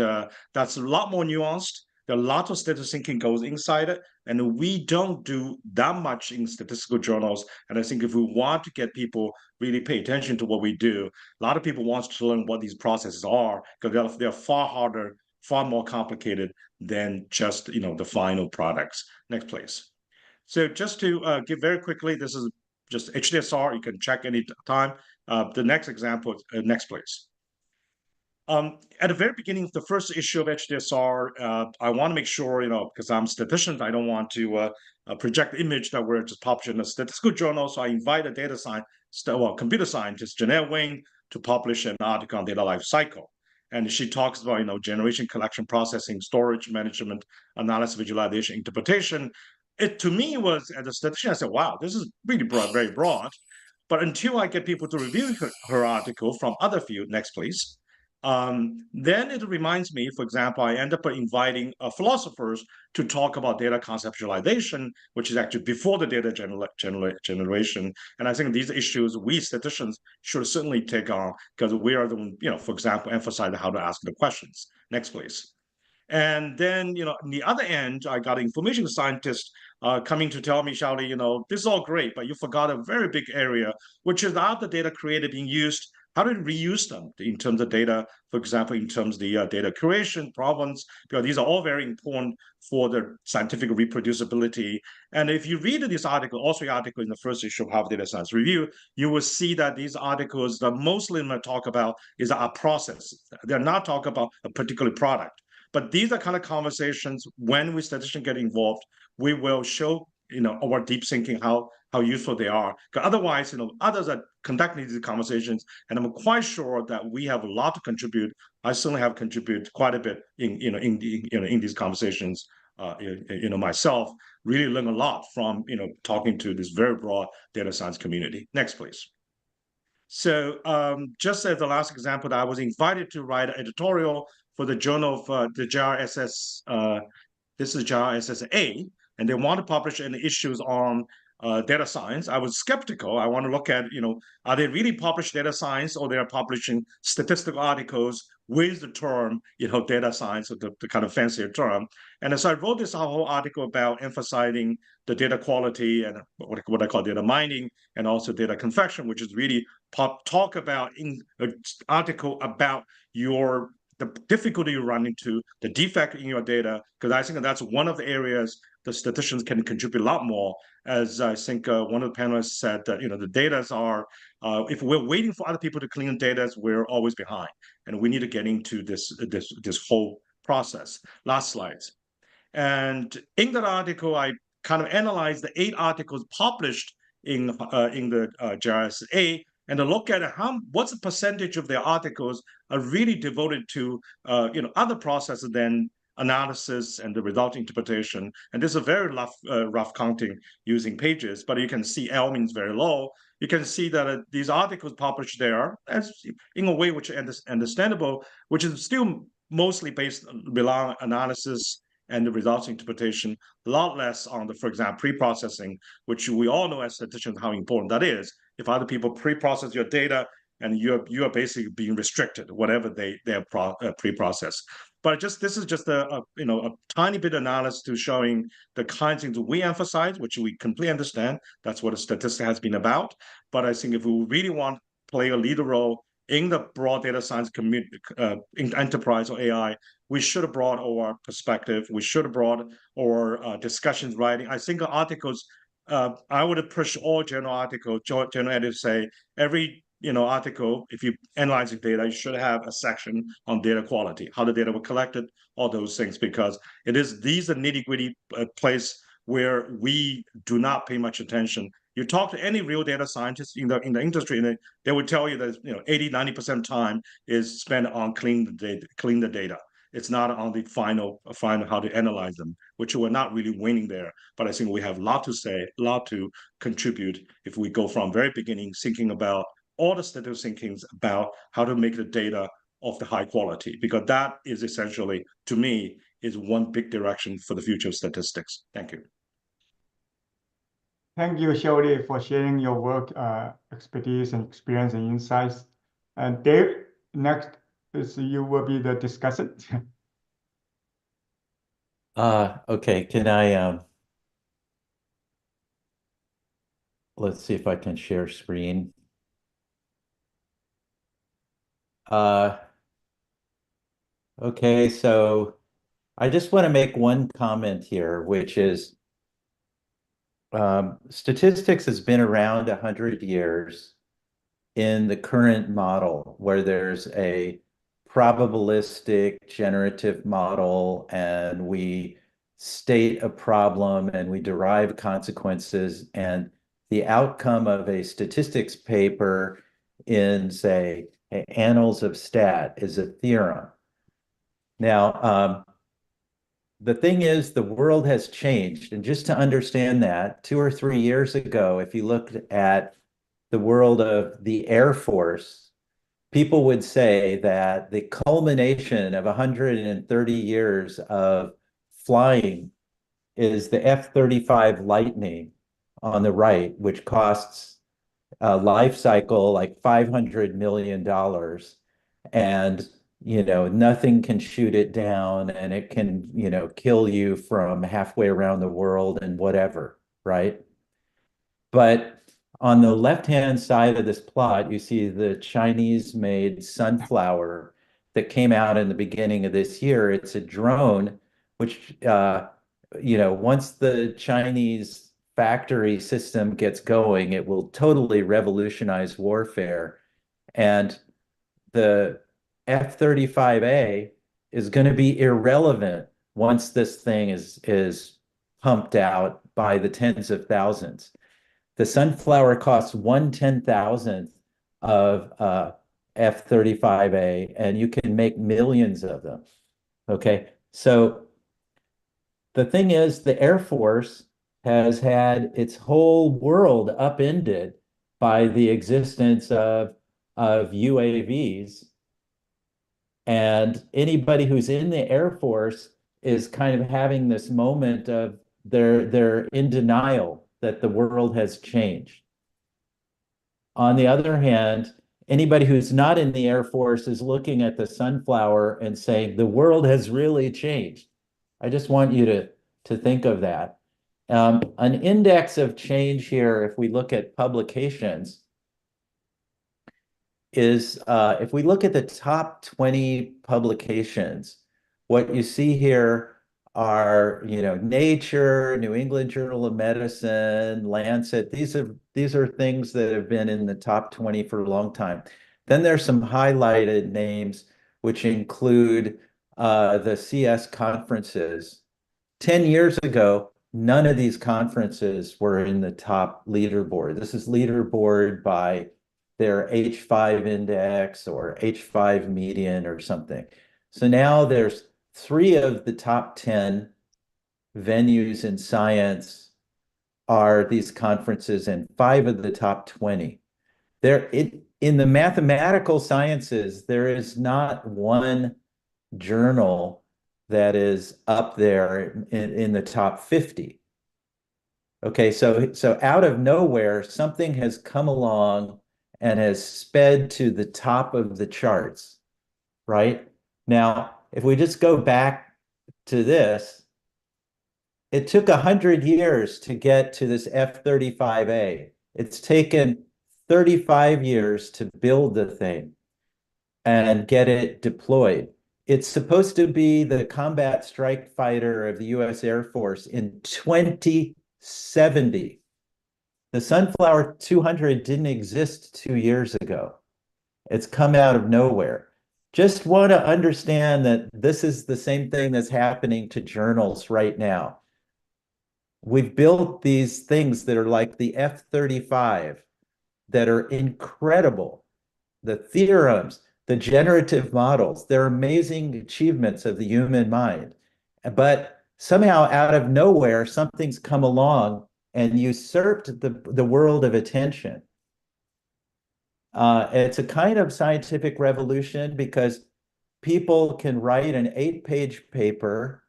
that's a lot more nuanced. There are a lot of statistical thinking goes inside it, and we don't do that much in statistical journals. And I think if we want to get people really pay attention to what we do, a lot of people want to learn what these processes are, because they're far harder, far more complicated than just the final products. Next, please. So just to give very quickly, this is just HDSR. You can check any time. The next example, next, please. At the very beginning of the first issue of HDSR, I want to make sure, because I'm a statistician, I don't want to project the image that we're just publishing in a statistical journal. So I invite a data science, computer scientist, Jeanette Wing, to publish an article on data life cycle. And she talks about, generation, collection, processing, storage, management, analysis, visualization, interpretation. It, to me, was, as a statistician, I said, wow, this is really broad, very broad. But until I get people to review her article from other fields, next, please. Then it reminds me, for example, I end up inviting philosophers to talk about data conceptualization, which is actually before the data generation. And I think these issues we statisticians should certainly take on, because we are the one, for example, emphasize how to ask the questions. Next, please. And then, on the other end, I got an information scientist coming to tell me, Xiao-Li, this is all great, but you forgot a very big area, which is how the data created being used how do we reuse them in terms of data, for example, in terms of the data curation problems, because these are all very important for the scientific reproducibility. And if you read this article, all three articles in the first issue of Harvard Data Science Review, you will see that these articles that mostly talk about is our process. They're not talking about a particular product. But these are kind of conversations when we statisticians get involved, we will show our deep thinking, how useful they are. Because otherwise, others are conducting these conversations, and I'm quite sure that we have a lot to contribute. I certainly have contributed quite a bit in these conversations. Myself really learn a lot from talking to this very broad data science community. Next, please. So just as the last example, that I was invited to write an editorial for the journal of the JRSS. This is JRSSA, and they want to publish an issues on data science. I was skeptical. I want to look at, are they really publishing data science, or they are publishing statistical articles with the term, data science, or the kind of fancier term. And so I wrote this whole article about emphasizing the data quality and what I call data mining, and also data confection, which is really talk about in an article about the difficulty you run into, the defect in your data, because I think that's one of the areas the statisticians can contribute a lot more. As I think one of the panelists said, that the data are, if we're waiting for other people to clean data, we're always behind, and we need to get into this whole process. Last slides. And in that article, I kind of analyzed the 8 articles published in the JRSA, and to look at what's the percentage of their articles are really devoted to other processes than analysis and the result interpretation. And this is a very rough counting using pages, but you can see L means very low. You can see that these articles published there, as in a way which is understandable, which is still mostly rely on analysis and the results interpretation, a lot less on the, for example, pre-processing, which we all know as statisticians how important that is. If other people pre-process your data, and you are basically being restricted, whatever they have pre-processed. But this is just a tiny bit of analysis to showing the kinds of things we emphasize, which we completely understand. That's what a statistic has been about. But I think if we really want to play a leader role in the broad data science community, in enterprise or AI, we should have brought our perspective. We should have brought our discussions writing. I think articles, I would have pushed all journal articles, journal editors say, every article, if you analyze the data, you should have a section on data quality, how the data were collected, all those things, because these are nitty-gritty place where we do not pay much attention. You talk to any real data scientist in the industry, and they would tell you that 80-90% of time is spent on clean the data. It's not on the final how to analyze them, which we're not really winning there. But I think we have a lot to say, a lot to contribute if we go from very beginning thinking about all the statistical thinkings about how to make the data of the high quality, because that is essentially, to me, is one big direction for the future of statistics. Thank you. Thank you, Xiao-Li, for sharing your work, expertise, and experience and insights. And Dave, next you will be the discussant. Okay, can I let's see if I can share screen. Okay, so I just want to make one comment here, which is statistics has been around 100 years in the current model, where there's a probabilistic generative model, and we state a problem and we derive consequences, and the outcome of a statistics paper in, say, Annals of Stat is a theorem. Now, the thing is, the world has changed. And just to understand that, 2 or 3 years ago, if you looked at the world of the Air Force, people would say that the culmination of 130 years of flying is the F-35 Lightning on the right, which costs a life cycle like $500 million. And nothing can shoot it down, and it can, kill you from halfway around the world and whatever, right? But On the left-hand side of this plot, you see the Chinese-made sunflower that came out in the beginning of this year. It's a drone, which, once the Chinese factory system gets going, it will totally revolutionize warfare. And the F-35A is going to be irrelevant once this thing is pumped out by the tens of thousands. The sunflower costs 1/10,000th of F-35A, and you can make millions of them. Okay, so the thing is, the Air Force has had its whole world upended by the existence of UAVs. And anybody who's in the Air Force is kind of having this moment of they're in denial that the world has changed. On the other hand, anybody who's not in the Air Force is looking at the sunflower and saying, the world has really changed. I just want you to think of that. An index of change here, if we look at publications, is if we look at the top 20 publications, what you see here are, Nature, New England Journal of Medicine, Lancet. These are things that have been in the top 20 for a long time. Then there's some highlighted names, which include the CS conferences. 10 years ago, none of these conferences were in the top leaderboard. This is leaderboard by their H5 index or H5 median or something. So now there's 3 of the top 10 venues in science are these conferences, and 5 of the top 20. In the mathematical sciences, there is not one journal that is up there in the top 50. Okay, so out of nowhere, something has come along and has sped to the top of the charts, right? Now, if we just go back to this, it took 100 years to get to this F-35A. It's taken 35 years to build the thing and get it deployed. It's supposed to be the combat strike fighter of the US Air Force in 2070. The Sunflower 200 didn't exist 2 years ago. It's come out of nowhere. Just want to understand that this is the same thing that's happening to journals right now. We've built these things that are like the F-35 that are incredible. The theorems, the generative models, they're amazing achievements of the human mind. But somehow out of nowhere, something's come along and usurped the world of attention. It's a kind of scientific revolution because people can write an 8-page paper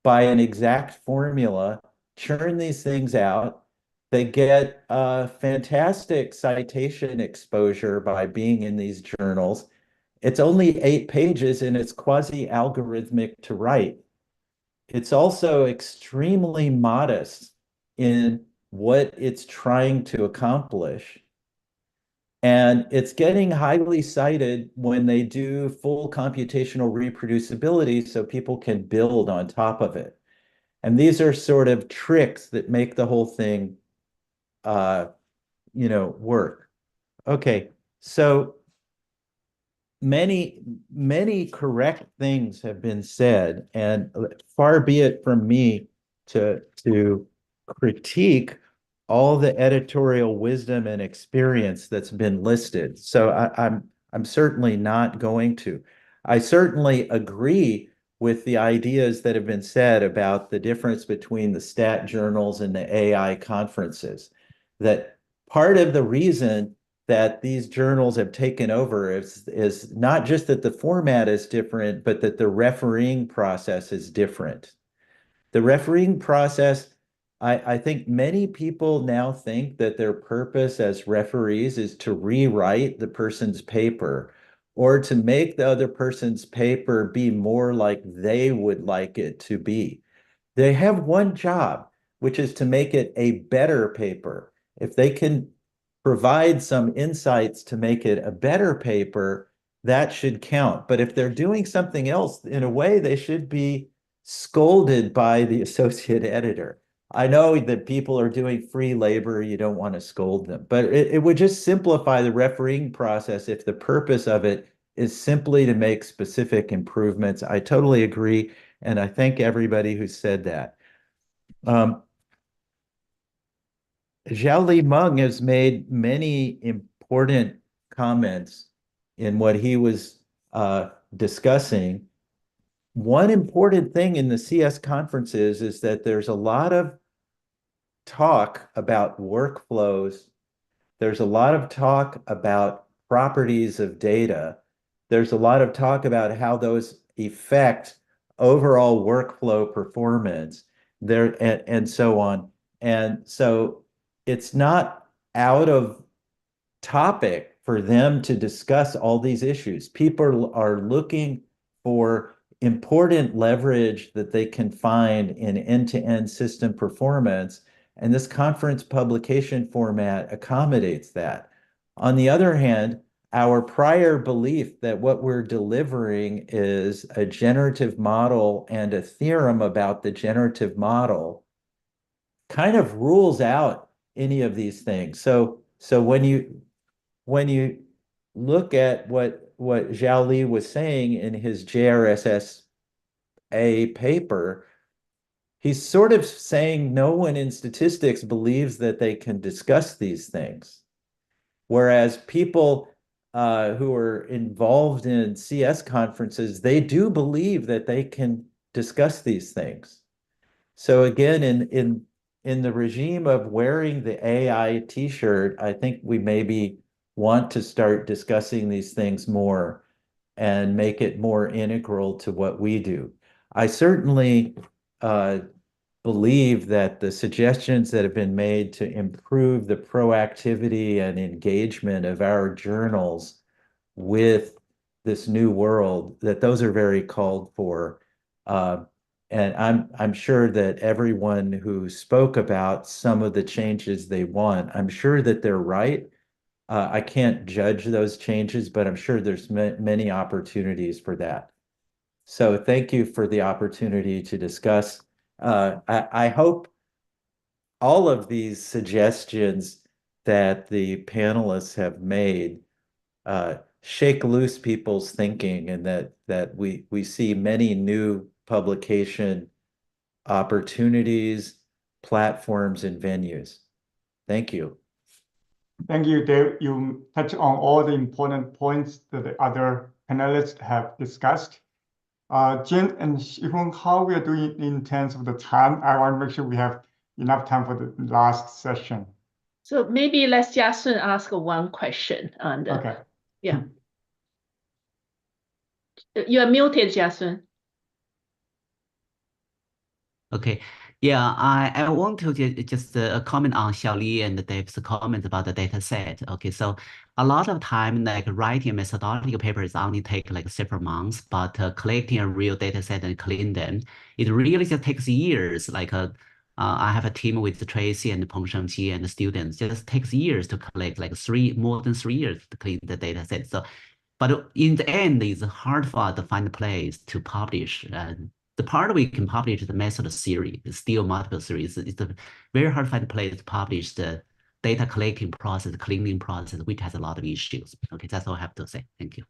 by an exact formula, churn these things out. They get fantastic citation exposure by being in these journals. It's only 8 pages and it's quasi-algorithmic to write. It's also extremely modest in what it's trying to accomplish. And it's getting highly cited when they do full computational reproducibility so people can build on top of it. And these are sort of tricks that make the whole thing, work. Okay, so many correct things have been said, and far be it from me to critique all the editorial wisdom and experience that's been listed. So I'm certainly not going to. I certainly agree with the ideas that have been said about the difference between the stat journals and the AI conferences. That part of the reason that these journals have taken over is not just that the format is different, but that the refereeing process is different. The refereeing process, I think many people now think that their purpose as referees is to rewrite the person's paper or to make the other person's paper be more like they would like it to be. They have one job, which is to make it a better paper. If they can provide some insights to make it a better paper, that should count. But if they're doing something else, in a way, they should be scolded by the associate editor. I know that people are doing free labor, you don't want to scold them, but it would just simplify the refereeing process if the purpose of it is simply to make specific improvements. I totally agree, and I thank everybody who said that. Xiao-Li Meng has made many important comments in what he was discussing. One important thing in the CS conferences is that there's a lot of talk about workflows. There's a lot of talk about properties of data. There's a lot of talk about how those affect overall workflow performance there and so on. And so it's not out of topic for them to discuss all these issues. People are looking for important leverage that they can find in end-to-end system performance, and this conference publication format accommodates that. On the other hand, our prior belief that what we're delivering is a generative model and a theorem about the generative model kind of rules out any of these things. So when you look at what Xiao-Li was saying in his JRSSA paper, he's sort of saying no one in statistics believes that they can discuss these things. Whereas people who are involved in CS conferences, they do believe that they can discuss these things. So again, in the regime of wearing the AI t-shirt, I think we maybe want to start discussing these things more and make it more integral to what we do. I certainly believe that the suggestions that have been made to improve the proactivity and engagement of our journals with this new world, that those are very called for. And I'm sure that everyone who spoke about some of the changes they want, I'm sure that they're right. I can't judge those changes, but I'm sure there's many opportunities for that. So thank you for the opportunity to discuss. I hope all of these suggestions that the panelists have made shake loose people's thinking, and that we see many new publication opportunities, platforms, and venues. Thank you. Thank you, Dave. You touched on all the important points that the other panelists have discussed. Zheng and Xihong, how we are doing in terms of the time? I want to make sure we have enough time for the last session. So maybe let's just ask one question. And okay. Yeah. You are muted, Jiashun. Okay. Yeah, I want to just comment on Xiao-Li and Dave's comment about the data set. Okay, so a lot of time, like writing a methodological papers only take like several months, but collecting a real data set and clean them, it really just takes years. Like I have a team with Tracy and Chengchun and the students. It just takes years to collect, like more than 3 years to clean the data set. So, but in the end, it's hard for us to find a place to publish. The part we can publish is the method series, still multiple series. It's a very hard to find a place to publish the data collecting process, cleaning process, which has a lot of issues. Okay, that's all I have to say. Thank you.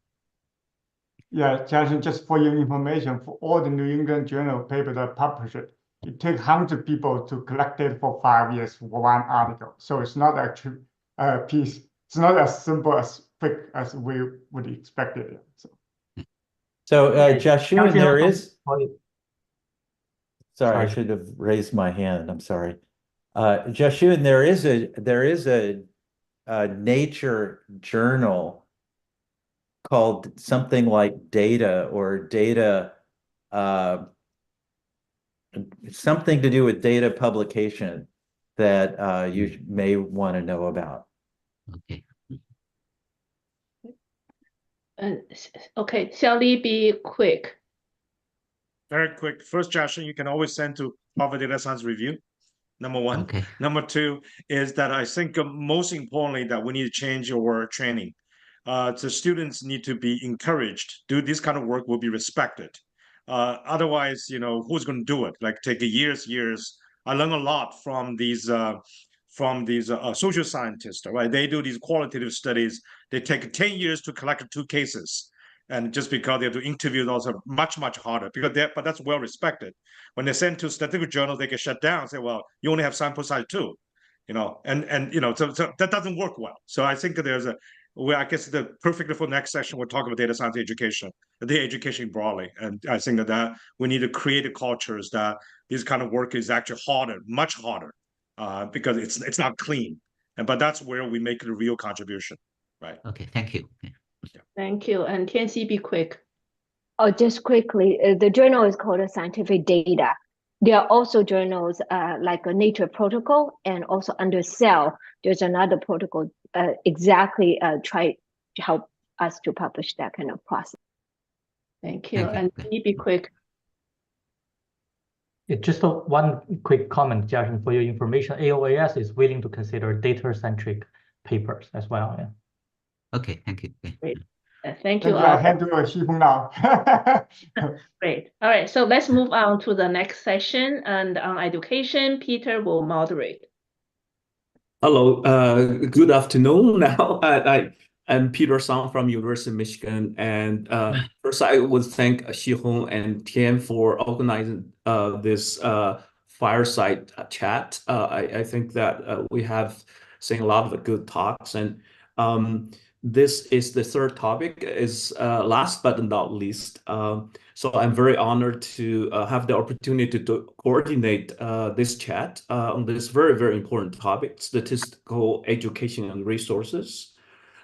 Yeah, Jiashun, just for your information, for all the New England Journal papers that publish it, it takes 100 people to collect it for 5 years for one article. So it's not actually a piece. It's not as simple as quick as we would expect it. So Jiashun, there is. Sorry, I Sorry. should have raised my hand. I'm sorry. Jiashun, there is a Nature journal called something like Data or Data, something to do with data publication that you may want to know about. Okay. Okay, Xiao-Li, be quick. Very quick. First, Jiashun, you can always send to Harvard Data Science Review. Number one. Okay. Number two is that I think most importantly that we need to change our training. The students need to be encouraged. Do this kind of work will be respected. Otherwise, who's going to do it? Like take years. I learn a lot from these social scientists, right? They do these qualitative studies. They take 10 years to collect 2 cases. And just because they have to interview those are much harder but that's well respected. When they send to statistical journals, they get shut down and say, well, you only have sample size 2, so that doesn't work well. So I think that I guess the perfect for next session, we'll talk about data science education, the education broadly. And I think that we need to create cultures that this kind of work is actually harder, much harder, because it's not clean. But that's where we make the real contribution, right? Okay, thank you. Thank you. And Tianxi, be quick. Oh, just quickly, the journal is called Scientific Data. There are also journals like a Nature Protocol, and also under Cell, there's another protocol exactly try to help us to publish that kind of process. Thank you. And be quick. Just one quick comment, Jiashun, for your information. AOAS is willing to consider data-centric papers as well. Yeah. Okay, thank you. Great. Thank you. I hand to Xihong now. Great. All right, so let's move on to the next session, and on education, Peter will moderate. Hello, good afternoon. Now I'm Peter Zhang from University of Michigan, and first I would thank Xihong and Tian for organizing this fireside chat. I think that we have seen a lot of good talks, and this is the third topic, is last but not least. So I'm very honored to have the opportunity to coordinate this chat on this very, very important topic, statistical education and resources.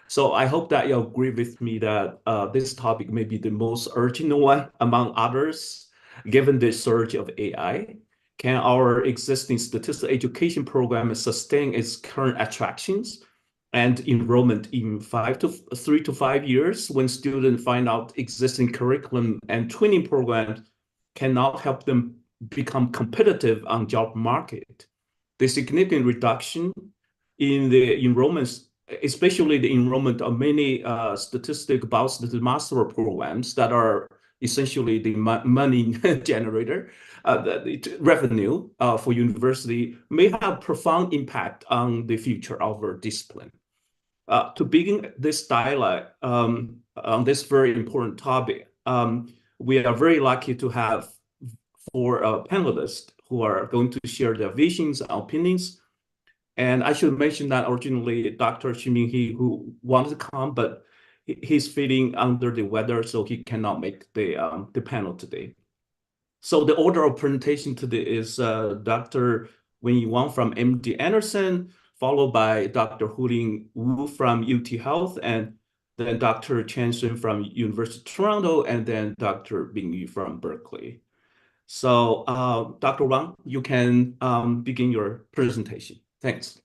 So I hope that you'll agree with me that this topic may be the most urgent one among others, given the surge of AI. Can our existing statistical education program sustain its current attractions and enrollment in 3 to 5 years when students find out existing curriculum and training programs cannot help them become competitive on job market? The significant reduction in the enrollments, especially the enrollment of many statistical master programs that are essentially the money generator, the revenue for university, may have profound impact on the future of our discipline. To begin this dialogue on this very important topic, we are very lucky to have 4 panelists who are going to share their visions and opinions. And I should mention that originally Dr. Ximinghe, who wanted to come, but he's feeling under the weather, so he cannot make the panel today. So the order of presentation today is Dr. Wenyi Wang from MD Anderson, followed by Dr. Hulin Wu from UT Health, and then Dr. Chengchun from University of Toronto, and then Dr. Bing Yu from Berkeley. So Dr. Wang, you can begin your presentation. Thanks.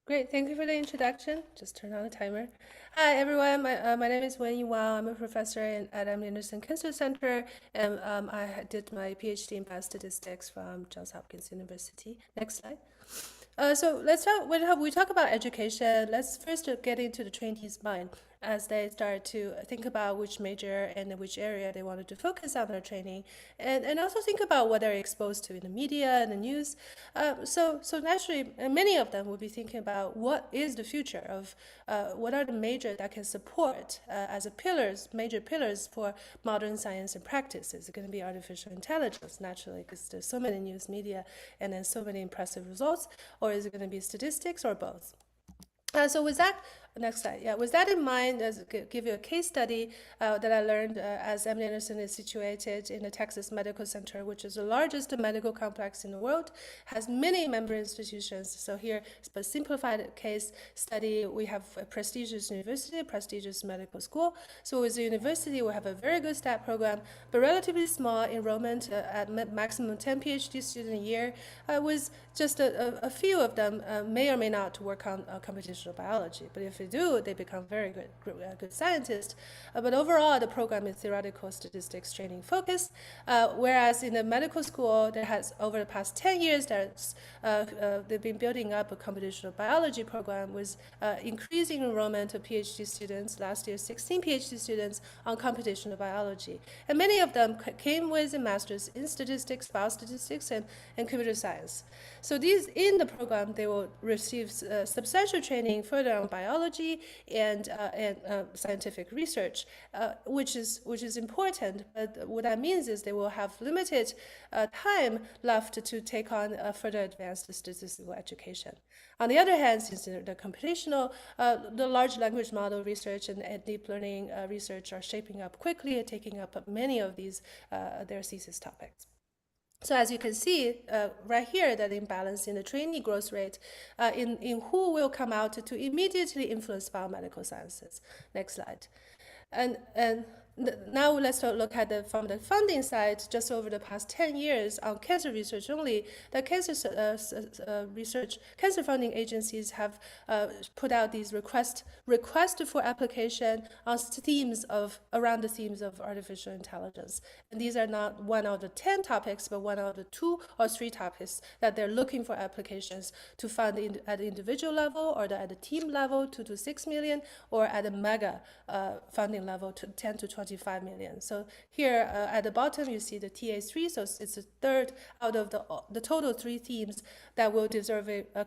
Great, thank you for the introduction. Just turn on the timer. Hi everyone, my name is Wenyi Wang. I'm a professor at MD Anderson Cancer Center, and I did my PhD in biostatistics from Johns Hopkins University. Next slide. So let's talk, when we talk about education, let's first get into the trainees' mind as they start to think about which major and which area they wanted to focus on their training, and also think about what they're exposed to in the media and the news. So naturally, many of them will be thinking about what is the future of, what are the major that can support as major pillars for modern science and practice. Is it going to be artificial intelligence, naturally, because there's so many news media and then so many impressive results, or is it going to be statistics, or both? So with that, next slide. Yeah, with that in mind, give you a case study that I learned as MD Anderson is situated in the Texas Medical Center, which is the largest medical complex in the world, has many member institutions. So here, a simplified case study, we have a prestigious university, a prestigious medical school. So with the university, we have a very good STAT program, but relatively small enrollment at maximum 10 PhD students a year, with just a few of them may or may not work on computational biology. But if they do, they become very good scientists. But overall, the program is theoretical statistics training focused. Whereas in the medical school, there has over the past 10 years, they've been building up a computational biology program with increasing enrollment of PhD students. Last year, 16 PhD students on computational biology. And many of them came with a master's in statistics, biostatistics, and computer science. So these, in the program, they will receive substantial training further on biology and scientific research, which is important. But what that means is they will have limited time left to take on further advanced statistical education. On the other hand, since the computational, the large language model research and deep learning research are shaping up quickly and taking up many of these their thesis topics. So as you can see right here, that imbalance in the trainee growth rate in who will come out to immediately influence biomedical sciences. Next slide. And now let's look at from the funding side. Just over the past 10 years on cancer research only, the cancer funding agencies have put out these requests for application on around the themes of artificial intelligence. And these are not one of the 10 topics, but one of the 2 or 3 topics that they're looking for applications to fund at the individual level or at the team level, 2 to 6 million, or at a mega funding level, to 10 to 25 million. So here at the bottom, you see the TA3. So it's a third out of the total 3 themes that will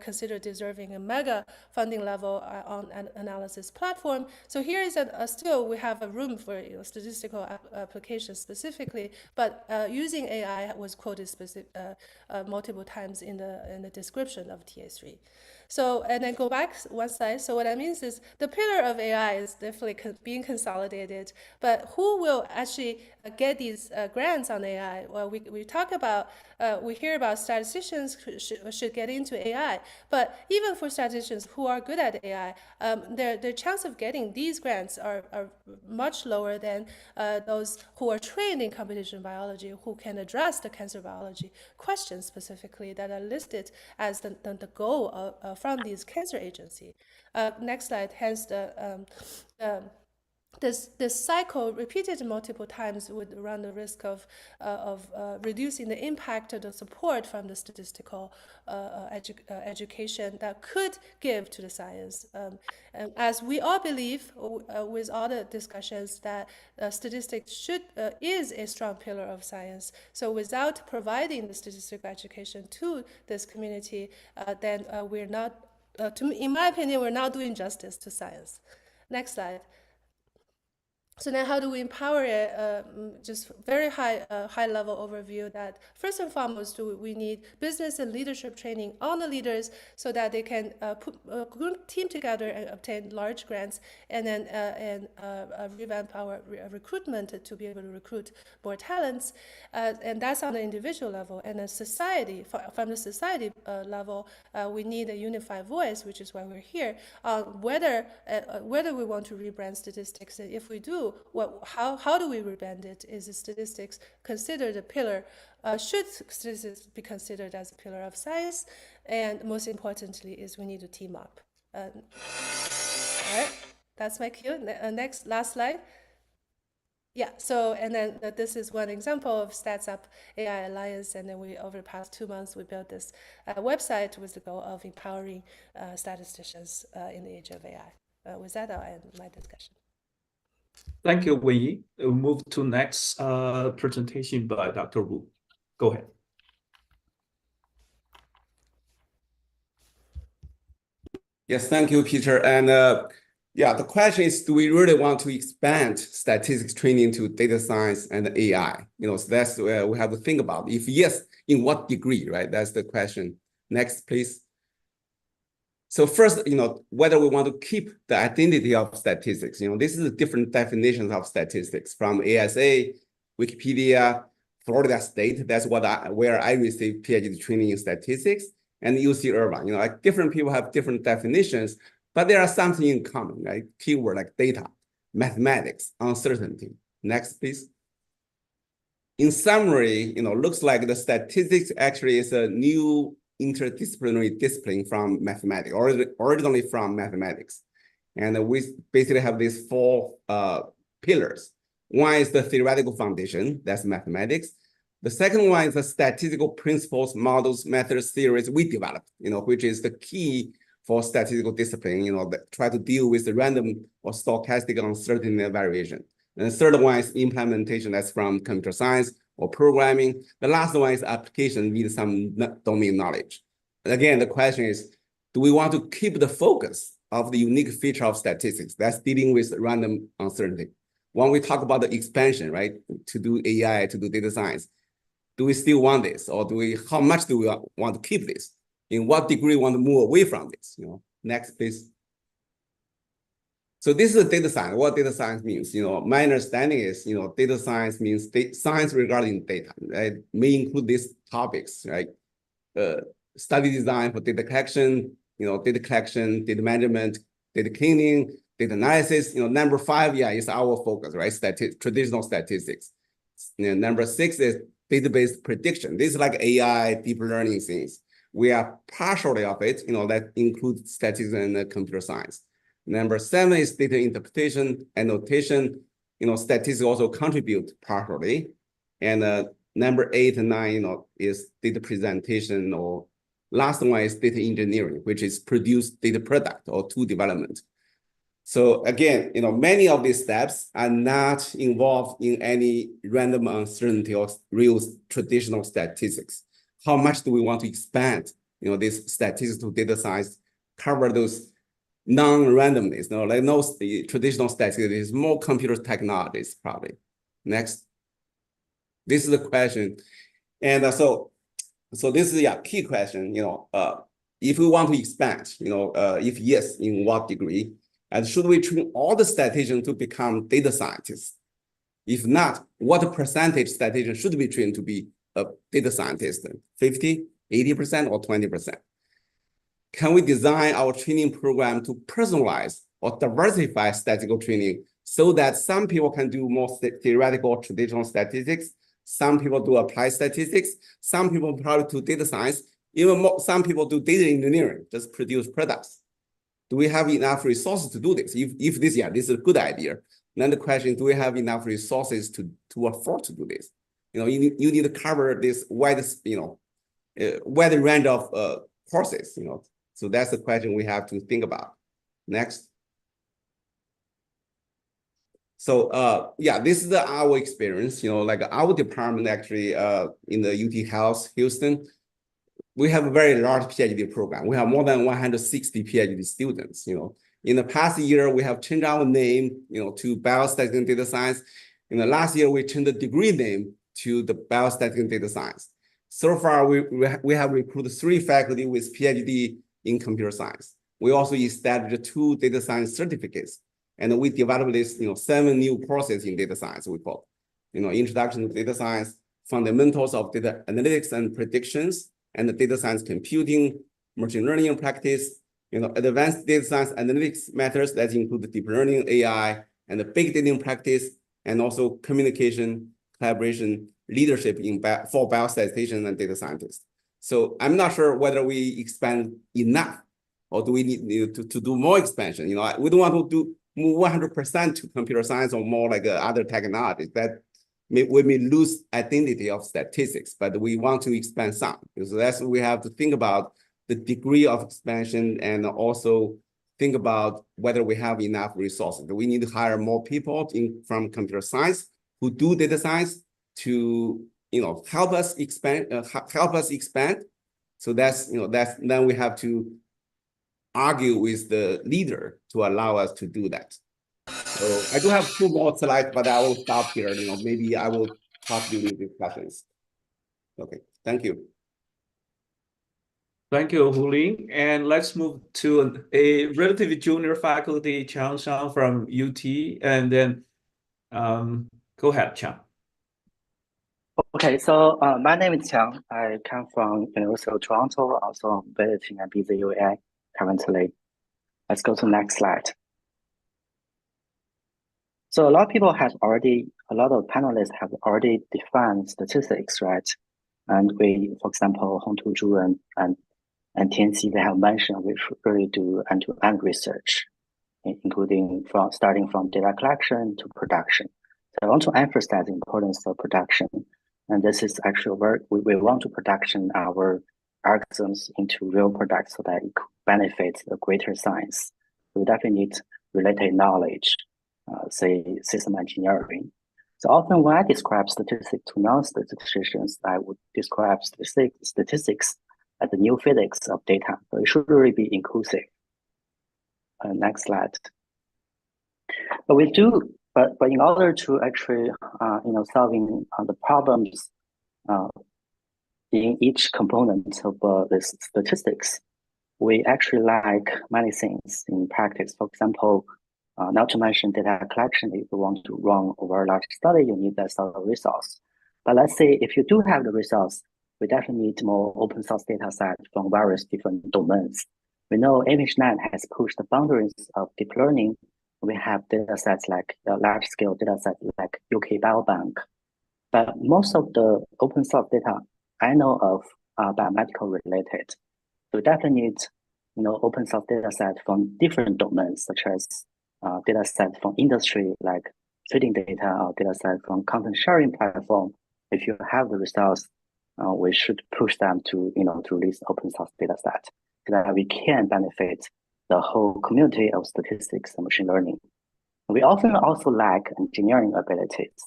consider deserving a mega funding level on an analysis platform. So here is still we have a room for statistical applications specifically, but using AI was quoted multiple times in the description of TA3. So, and then go back one slide. So what that means is the pillar of AI is definitely being consolidated, but who will actually get these grants on AI? Well, we talk about, we hear about statisticians should get into AI, but even for statisticians who are good at AI, their chance of getting these grants are much lower than those who are trained in computational biology, who can address the cancer biology questions specifically that are listed as the goal from these cancer agency. Next slide. Hence this cycle repeated multiple times would run the risk of reducing the impact of the support from the statistical education that could give to the science. And as we all believe, with all the discussions, that statistics is a strong pillar of science. So without providing the statistical education to this community, then we're not, in my opinion, we're not doing justice to science. Next slide. So then how do we empower it? Just very high level overview that first and foremost, we need business and leadership training on the leaders so that they can put a group team together and obtain large grants, and then revamp our recruitment to be able to recruit more talents. And that's on the individual level. And then society, from the society level, we need a unified voice, which is why we're here, whether we want to rebrand statistics. And if we do, how do we rebrand it? Is statistics considered a pillar? Should statistics be considered as a pillar of science? And most importantly, is we need to team up. All right, that's my cue. Last slide. Yeah, so, and then this is one example of StatsUp AI Alliance, and then over the past 2 months, we built this website with the goal of empowering statisticians in the age of AI. With that, I'll end my discussion. Thank you, Wei. We'll move to next presentation by Dr. Wu. Go ahead. Yes, thank you, Peter. And yeah, the question is, do we really want to expand statistics training to data science and AI? So that's where we have to think about. If yes, in what degree, right? That's the question. Next, please. So first, whether we want to keep the identity of statistics. This is different definitions of statistics from ASA, Wikipedia, Florida State. That's where I received PhD training in statistics, and UC Irvine. Like different people have different definitions, but there are something in common, right? Keyword like data, mathematics, uncertainty. Next, please. In summary, looks like the statistics actually is a new interdisciplinary discipline from mathematics, originally from mathematics. And we basically have these four pillars. One is the theoretical foundation, that's mathematics. The second one is the statistical principles, models, methods, theories we developed, which is the key for statistical discipline, that try to deal with the random or stochastic uncertainty and variation. And the third one is implementation, that's from computer science or programming. The last one is application with some domain knowledge. And again, the question is, do we want to keep the focus of the unique feature of statistics that's dealing with random uncertainty? When we talk about the expansion, right, to do AI, to do data science, do we still want this? Or how much do we want to keep this? In what degree we want to move away from this? Next, please. So this is data science. What data science means, my understanding is, data science means science regarding data, right? May include these topics, right? Study design for data collection, data management, data cleaning, data analysis. Number 5, is our focus, right? Traditional statistics. Number 6 is database prediction. This is like AI, deep learning things. We are partially of it, that includes statistics and computer science. Number 7 is data interpretation, annotation. Statistics also contribute partially. And number 8 and 9, is data presentation, or last one is data engineering, which is produce data product or tool development. So again, many of these steps are not involved in any random uncertainty or real traditional statistics. How much do we want to expand, this statistical data science, cover those non-randomness, like no traditional statistics, more computer technologies probably. Next. This is the question. And so this is a key question, if we want to expand, if yes, in what degree? And should we train all the statisticians to become data scientists? If not, what percentage statistician should be trained to be a data scientist? 50, 80%, or 20%? Can we design our training program to personalize or diversify statistical training so that some people can do more theoretical or traditional statistics, some people do applied statistics, some people probably do data science, even more, some people do data engineering, just produce products? Do we have enough resources to do this? If this is a good idea, then the question, do we have enough resources to afford to do this? You need to cover this wide, wide range of courses, So that's the question we have to think about. Next. So this is our experience, like our department actually in the UT Health, Houston, we have a very large PhD program. We have more than 160 PhD students. In the past year, we have changed our name, to biostatistics and data science. In the last year, we changed the degree name to the biostatistics and data science. So far, we have recruited 3 faculty with PhD in computer science. We also established 2 data science certificates, and we developed this, 7 new courses in data science. We call, introduction to data science, fundamentals of data analytics and predictions, and the data science computing, machine learning practice, advanced data science analytics methods that include the deep learning, AI, and the big data practice, and also communication, collaboration, leadership for biostatisticians and data scientists. So I'm not sure whether we expand enough, or do we need to do more expansion? We don't want to move 100% to computer science or more like other technologies. That we may lose identity of statistics, but we want to expand some. So that's what we have to think about, the degree of expansion, and also think about whether we have enough resources. Do we need to hire more people from computer science who do data science to help us expand? So that's then we have to argue with the leader to allow us to do that. So I do have 2 more slides, but I will stop here. Maybe I will talk during discussions. Okay, thank you. Thank you, Hu-Ling. And let's move to a relatively junior faculty, Chang from UT, and then go ahead, Chang. Okay, so my name is Tian. I come from University of Toronto, also visiting at BZUA currently. Let's go to the next slide. So a lot of panelists have already defined statistics, right? And for example, Hongtu, Zhou, and Tianxi, they have mentioned we really do end-to-end research. including starting from data collection to production. So I want to emphasize the importance of production. And this is actually where we want to production our algorithms into real products so that it could benefit the greater science. We definitely need related knowledge, say system engineering. So often when I describe statistics to non-statisticians, I would describe statistics as the new physics of data. So it should really be inclusive. Next slide. But we do, but in order to actually, solving the problems in each component of this statistics, we actually lack many things in practice. For example, not to mention data collection. If you want to run over a large study, you need that sort of resource. But let's say if you do have the resource, we definitely need more open source data sets from various different domains. We know ImageNet has pushed the boundaries of deep learning. We have data sets like large scale data sets like UK Biobank. But most of the open source data I know of are biomedical related. So we definitely need open source data sets from different domains, such as data sets from industry like trading data or data sets from content sharing platform. If you have the resource, we should push them to to release open source data set so that we can benefit the whole community of statistics and machine learning. We often also lack engineering abilities,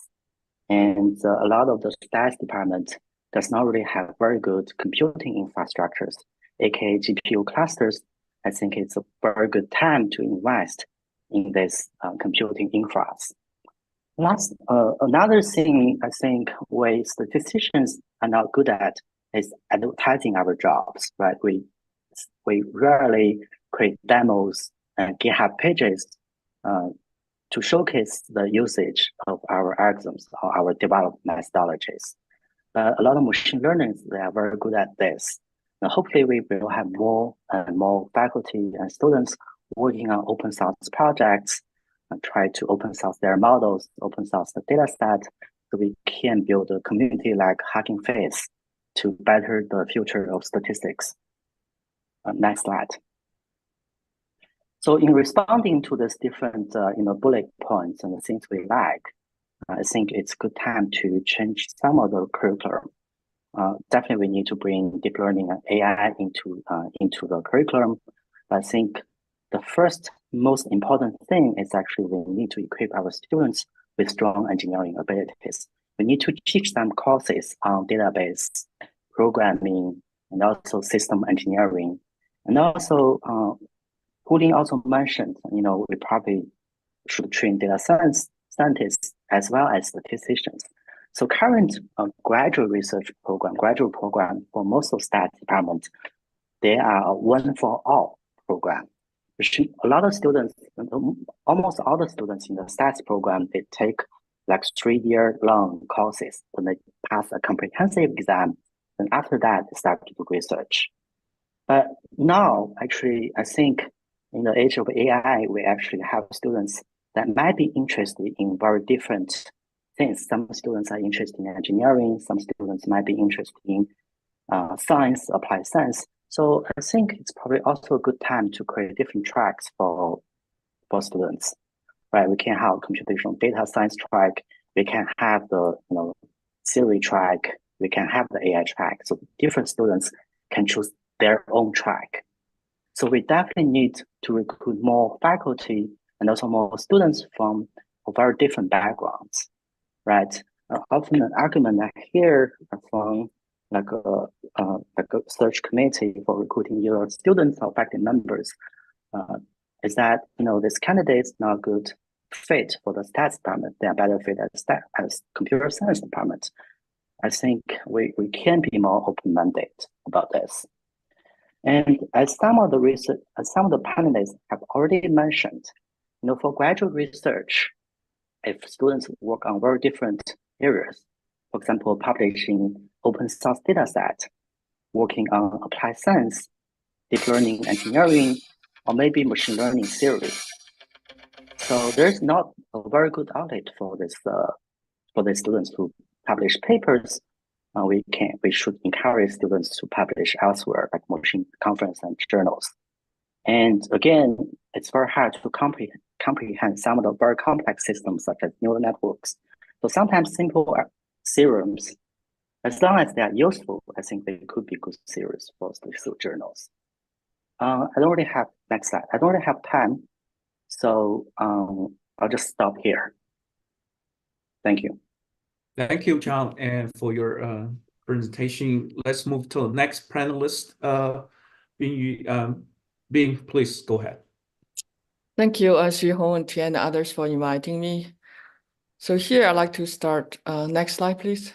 and a lot of the stats department does not really have very good computing infrastructures, aka GPU clusters. I think it's a very good time to invest in this computing infras. Another thing I think where statisticians are not good at is advertising our jobs, right? We rarely create demos and GitHub pages to showcase the usage of our algorithms or our developed methodologies. But a lot of machine learners, they are very good at this. And hopefully we will have more and more faculty and students working on open source projects and try to open source their models, open source the data set, so we can build a community like Hugging Face to better the future of statistics. Next slide. So in responding to this different bullet points and the things we like, I think it's a good time to change some of the curriculum. Definitely we need to bring deep learning and AI into the curriculum. I think the first most important thing is actually we need to equip our students with strong engineering abilities. We need to teach them courses on database programming and also system engineering. And also, Houdin also mentioned, we probably should train data scientists as well as statisticians. So current graduate program for most of stats department, they are a one for all program. A lot of students, almost all the students in the stats program, they take like 3-year-long courses when they pass a comprehensive exam. And after that, they start to do research. But now, actually, I think in the age of AI, we actually have students that might be interested in very different things. Some students are interested in engineering. Some students might be interested in science, applied science. So I think it's probably also a good time to create different tracks for students, right? We can have computational data science track. We can have the theory track. We can have the AI track. So different students can choose their own track. So we definitely need to recruit more faculty and also more students from very different backgrounds, right? Often an argument I hear from like a search committee for recruiting your students or faculty members is that this candidate is not a good fit for the stats department. They are better fit as computer science department. I think we can be more open-minded about this. And as some of the panelists have already mentioned, for graduate research, if students work on very different areas, for example, publishing open source data set, working on applied science, deep learning engineering, or maybe machine learning theory. So there's not a very good outlet for this for the students to publish papers. We should encourage students to publish elsewhere, like machine conference and journals. And again, it's very hard to comprehend some of the very complex systems such as neural networks. So sometimes simple theorems, as long as they are useful, I think they could be good theories for statistical journals. I don't really have, next slide, I don't really have time, so I'll just stop here. Thank you. Thank you, John, and for your presentation. Let's move to the next panelist. Bing, please go ahead. Thank you, Xihong and Tian and others for inviting me. So here I'd like to start. Next slide, please.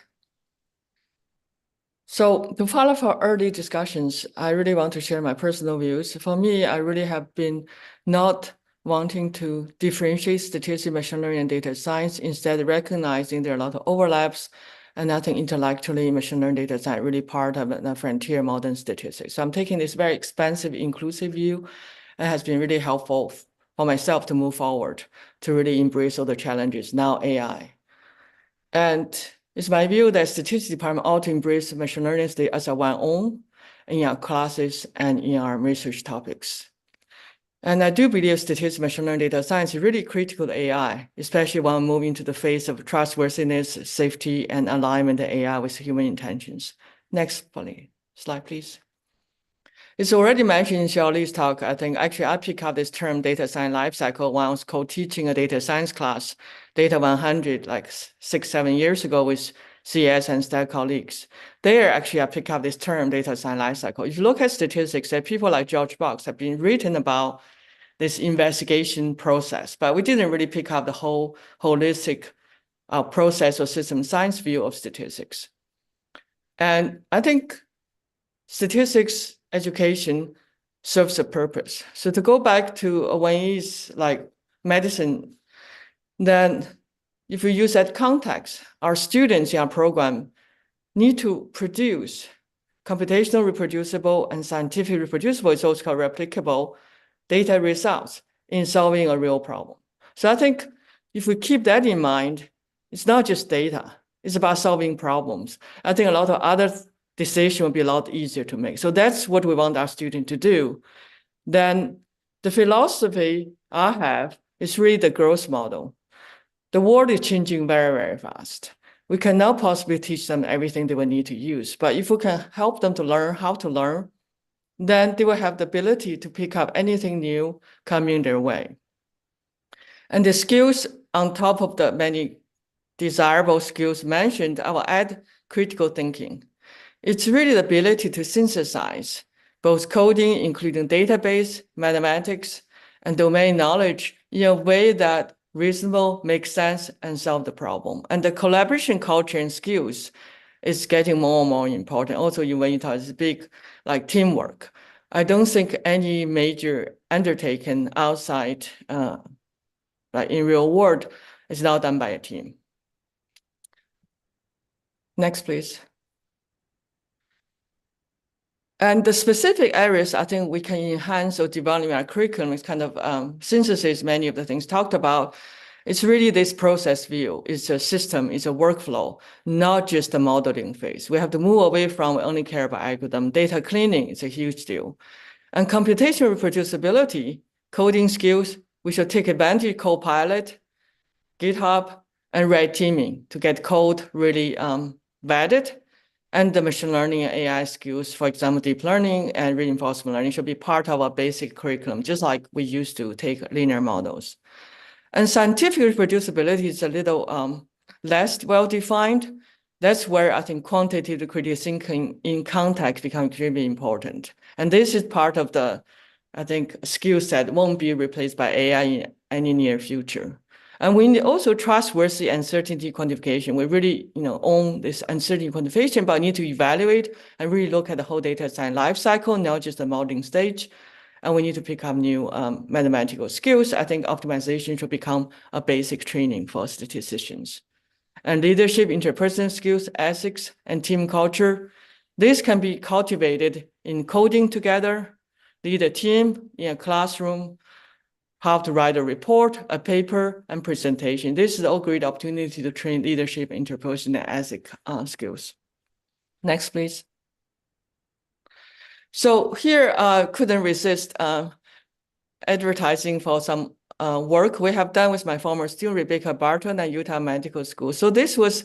So to follow up our early discussions, I really want to share my personal views. For me, I really have been not wanting to differentiate statistics, machine learning, and data science, instead recognizing there are a lot of overlaps, and I think intellectually machine learning data science really part of the frontier modern statistics. So I'm taking this very expansive, inclusive view, and has been really helpful for myself to move forward, to really embrace all the challenges, now AI. And it's my view that statistics department ought to embrace machine learning as a one own in our classes and in our research topics. And I do believe statistics, machine learning, data science is really critical to AI, especially when moving to the phase of trustworthiness, safety, and alignment of AI with human intentions. Next slide, please. It's already mentioned in Xiao-Li's talk. I think actually I picked up this term data science lifecycle when I was co-teaching a data science class, Data 100, like 6-7 years ago with CS and STAT colleagues. There, actually, I picked up this term data science lifecycle. If you look at statistics, that people like George Box have been written about this investigation process, but we didn't really pick up the whole holistic process or system science view of statistics. And I think statistics education serves a purpose. So to go back to when it's like medicine, then if we use that context, our students in our program need to produce computational reproducible and scientific reproducible, it's also called replicable data results in solving a real problem. So I think if we keep that in mind, it's not just data, it's about solving problems. I think a lot of other decision will be a lot easier to make. So that's what we want our students to do. Then the philosophy I have is really the growth model. The world is changing very, very fast. We cannot possibly teach them everything they will need to use. But if we can help them to learn how to learn, then they will have the ability to pick up anything new coming their way. And the skills on top of the many desirable skills mentioned, I will add critical thinking. It's really the ability to synthesize both coding, including database, mathematics, and domain knowledge in a way that reasonable, makes sense, and solve the problem. And the collaboration culture and skills is getting more and more important. Also, when you talk about big, like teamwork, I don't think any major undertaking outside, like in real world, is now done by a team. Next, please. And the specific areas I think we can enhance or develop our curriculum is kind of synthesis many of the things talked about. It's really this process view. It's a system, it's a workflow, not just the modeling phase. We have to move away from we only care about algorithm. Data cleaning is a huge deal. And computational reproducibility, coding skills, we should take advantage of Copilot, GitHub, and red teaming to get code really vetted. And the machine learning and AI skills, for example, deep learning and reinforcement learning should be part of our basic curriculum, just like we used to take linear models. And scientific reproducibility is a little less well-defined. That's where I think quantitative critical thinking in context becomes extremely important. And this is part of the, I think, skill set won't be replaced by AI in any near future. And we need also trustworthy uncertainty quantification. We really, own this uncertainty quantification, but need to evaluate and really look at the whole data science life cycle, not just the modeling stage. And we need to pick up new mathematical skills. I think optimization should become a basic training for statisticians. And leadership, interpersonal skills, ethics, and team culture. This can be cultivated in coding together, lead a team in a classroom, how to write a report, a paper, and presentation. This is all great opportunity to train leadership, interpersonal, and ethic skills. Next, please. So here, couldn't resist advertising for some work we have done with my former student, Rebecca Barton at Utah Medical School. So this was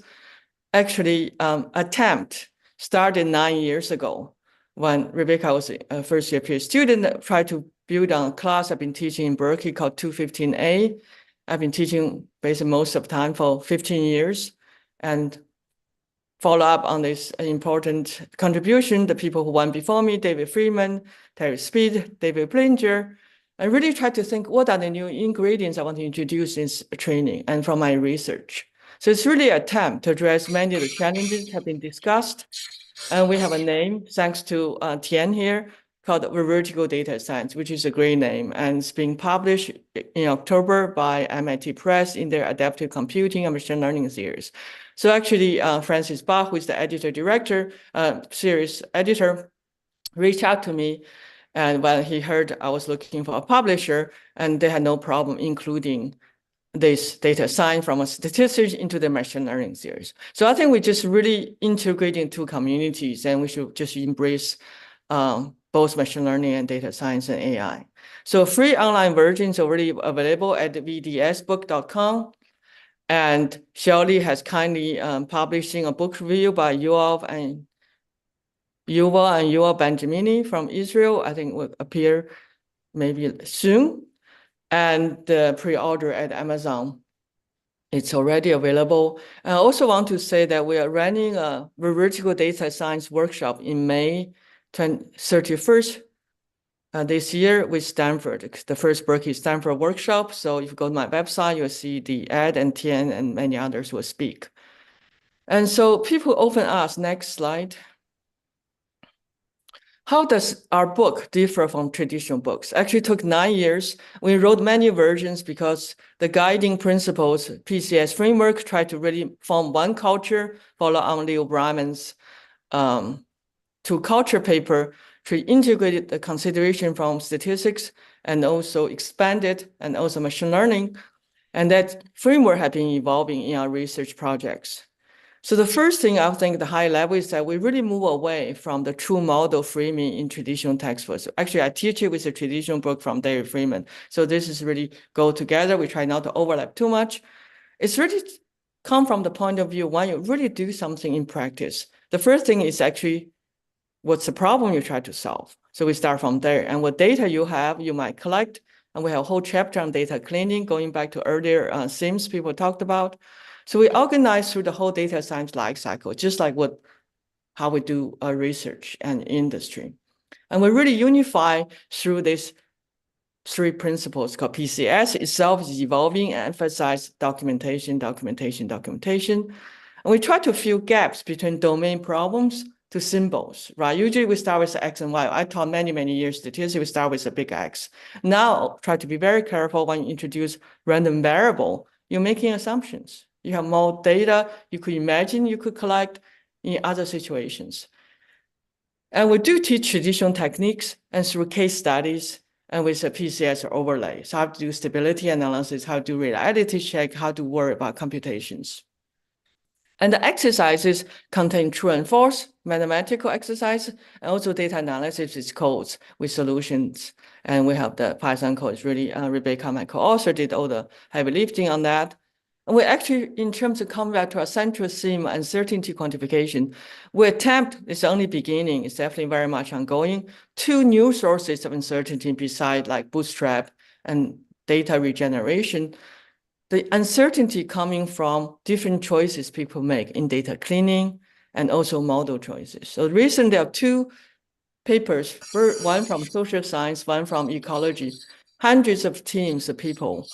actually attempt started 9 years ago when Rebecca was a first-year PhD student, tried to build on a class I've been teaching in Berkeley called 215A. I've been teaching basically most of the time for 15 years and follow up on this important contribution, the people who went before me, David Freeman, Terry Speed, David Blinger. I really tried to think what are the new ingredients I want to introduce in training and from my research. So it's really an attempt to address many of the challenges that have been discussed. And we have a name, thanks to Tian here, called Vertical Data Science, which is a great name. And it's being published in October by MIT Press in their Adaptive Computing and Machine Learning series. So actually, Francis Bach, who is the editor-director, series editor, reached out to me. And when he heard I was looking for a publisher, and they had no problem including this data science from a statistics into the machine learning series. So I think we just really integrating two communities, and we should just embrace both machine learning and data science and AI. So free online version is already available at vdsbook.com. And Xiao-Li has kindly publishing a book review by Yuval and Yuval Benjamini from Israel. I think will appear maybe soon. And the pre-order at Amazon, it's already available. I also want to say that we are running a vertical data science workshop in May 31st this year with Stanford, the first Berkeley Stanford workshop. So if you go to my website, you'll see the ad, and Tian and many others will speak. And so people often ask, next slide, how does our book differ from traditional books? Actually, it took 9 years. We wrote many versions because the guiding principles, PCS framework, tried to really form one culture, follow on Leo Bryman's two culture paper, to integrate the consideration from statistics and also expanded and also machine learning. And that framework has been evolving in our research projects. So the first thing I think the high level is that we really move away from the true model framing in traditional textbooks. Actually, I teach it with a traditional book from David Freeman. So this is really go together. We try not to overlap too much. It's really come from the point of view when you really do something in practice. The first thing is actually what's the problem you try to solve. So we start from there. And what data you have, you might collect. And we have a whole chapter on data cleaning, going back to earlier themes people talked about. So we organize through the whole data science life cycle, just like how we do research and industry. And we really unify through these three principles called PCS itself is evolving and emphasize documentation. And we try to fill gaps between domain problems to symbols, right? Usually we start with X and Y. I taught many years statistics, we start with a big X. Now try to be very careful when you introduce random variable, you're making assumptions. You have more data you could imagine you could collect in other situations. And we do teach traditional techniques and through case studies and with a PCS overlay. So how to do stability analysis, how to do reliability check, how to worry about computations. And the exercises contain true and false, mathematical exercise, and also data analysis with codes with solutions. And we have the Python code. It's really Rebecca, my co-author, did all the heavy lifting on that. And we actually, in terms of coming back to our central theme, uncertainty quantification, we attempt, it's only beginning, it's definitely very much ongoing, two new sources of uncertainty besides like bootstrap and data regeneration. The uncertainty coming from different choices people make in data cleaning and also model choices. So recently there are two papers, one from social science, one from ecology, hundreds of teams of people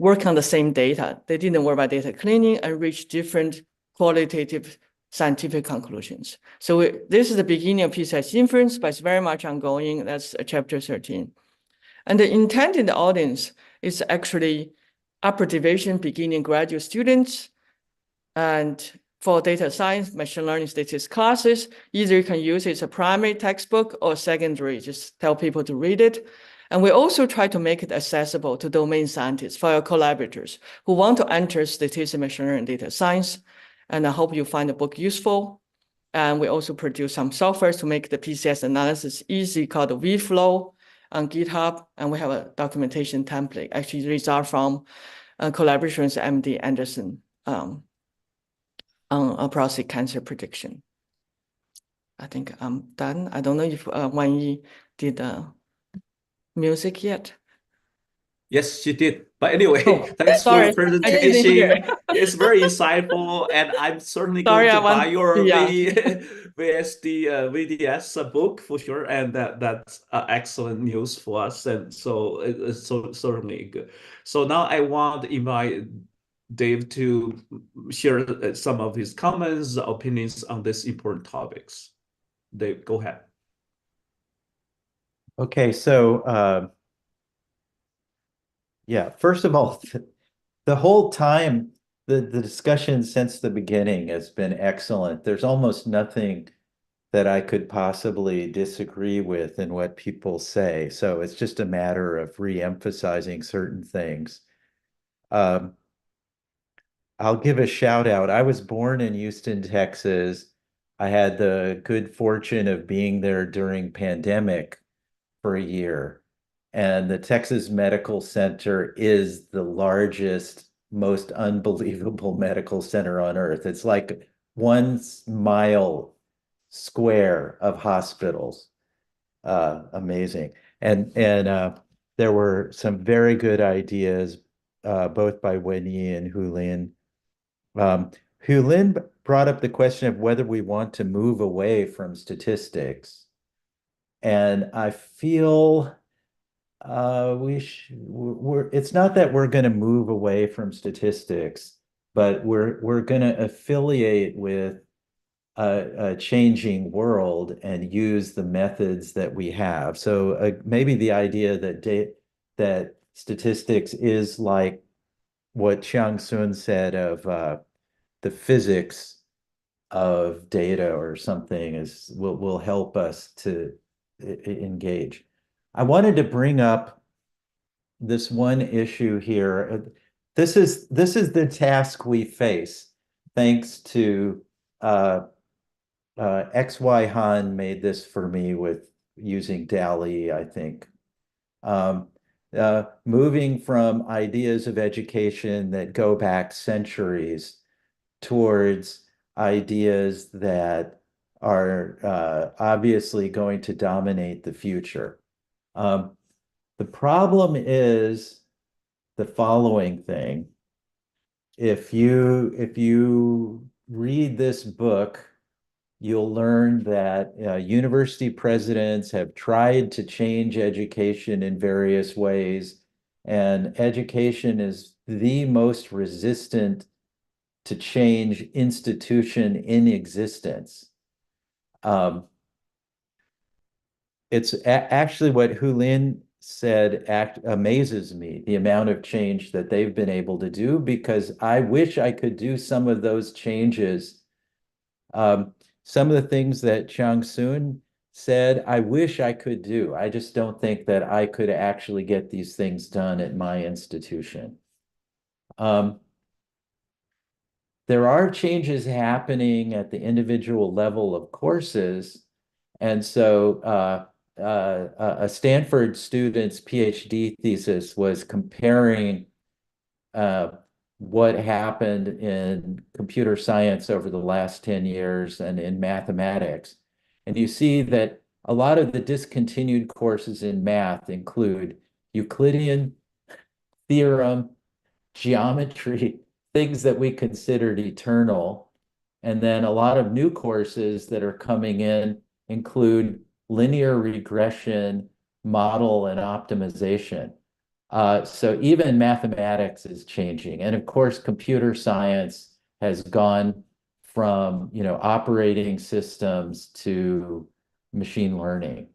work on the same data. They didn't work about data cleaning and reach different qualitative scientific conclusions. So this is the beginning of PCS inference, but it's very much ongoing. That's chapter 13. And the intended audience is actually upper division beginning graduate students. And for data science, machine learning statistics classes, either you can use it as a primary textbook or secondary, just tell people to read it. And we also try to make it accessible to domain scientists, for your collaborators who want to enter statistics, machine learning, data science. And I hope you find the book useful. And we also produce some software to make the PCS analysis easy called vFlow. on GitHub, and we have a documentation template, actually result from collaboration with MD Anderson on a prostate cancer prediction. I think I'm done. I don't know if Wan Yi did music yet. Yes, she did. But anyway, thanks for sorry, your presentation. It's very insightful, and I'm certainly going to buy your VDS book for sure. And that's excellent news for us. And so it's certainly good. So now I want to invite Dave to share some of his comments, opinions on these important topics. Dave, go ahead. Okay, so yeah, first of all, the whole time, the discussion since the beginning has been excellent. There's almost nothing that I could possibly disagree with in what people say. So it's just a matter of re-emphasizing certain things. I'll give a shout out. I was born in Houston, Texas. I had the good fortune of being there during pandemic for a year. And the Texas Medical Center is the largest, most unbelievable medical center on earth. It's like 1 mile square of hospitals. Amazing. And there were some very good ideas, both by Wenyi and Hulin. Hulin brought up the question of whether we want to move away from statistics. And I feel it's not that we're going to move away from statistics, but we're going to affiliate with a changing world and use the methods that we have. So maybe the idea that statistics is like what Xiang-Sun said of the physics of data or something will help us to engage. I wanted to bring up this one issue here. This is the task we face, thanks to XY Han made this for me with using DALL-E, I think. Moving from ideas of education that go back centuries towards ideas that are obviously going to dominate the future. The problem is the following thing. If you read this book, you'll learn that university presidents have tried to change education in various ways, and education is the most resistant to change institution in existence. It's actually what Hulin said amazes me, the amount of change that they've been able to do, because I wish I could do some of those changes. Some of the things that Xiang-Sun said, I wish I could do. I just don't think that I could actually get these things done at my institution. There are changes happening at the individual level of courses. And so a Stanford student's PhD thesis was comparing what happened in computer science over the last 10 years and in mathematics. And you see that a lot of the discontinued courses in math include Euclidean, theorem, geometry, things that we considered eternal. And then a lot of new courses that are coming in include linear regression, model, and optimization. So even mathematics is changing. And of course, computer science has gone from, operating systems to machine learning.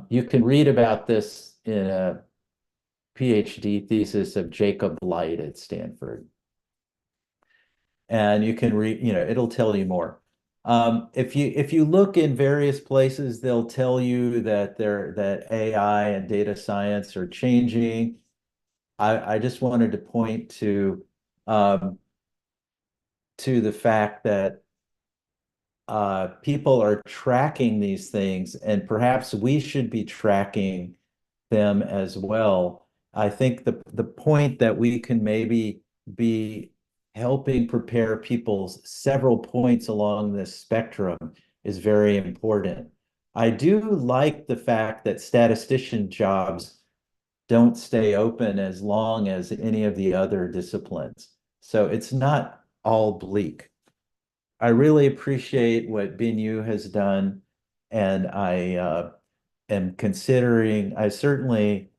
You can read about this in a PhD thesis of Jacob Light at Stanford. And you can read, it'll tell you more. If you look in various places, they'll tell you that AI and data science are changing. I just wanted to point to the fact that people are tracking these things, and perhaps we should be tracking them as well. I think the point that we can maybe be helping prepare people's several points along this spectrum is very important. I do like the fact that statistician jobs don't stay open as long as any of the other disciplines. So it's not all bleak. I really appreciate what Binyu has done, and I am considering, I certainly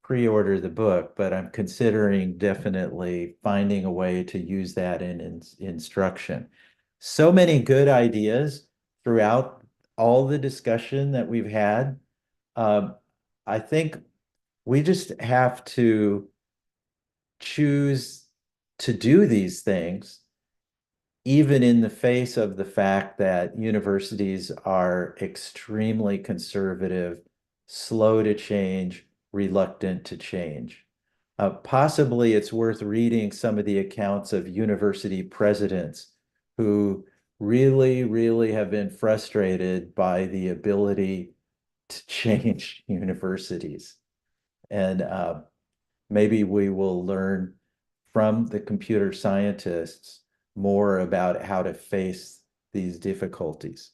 pre-order the book, but I'm considering definitely finding a way to use that in instruction. So many good ideas throughout all the discussion that we've had. I think we just have to choose to do these things, even in the face of the fact that universities are extremely conservative, slow to change, reluctant to change. Possibly it's worth reading some of the accounts of university presidents who really have been frustrated by the ability to change universities. And maybe we will learn from the computer scientists more about how to face these difficulties.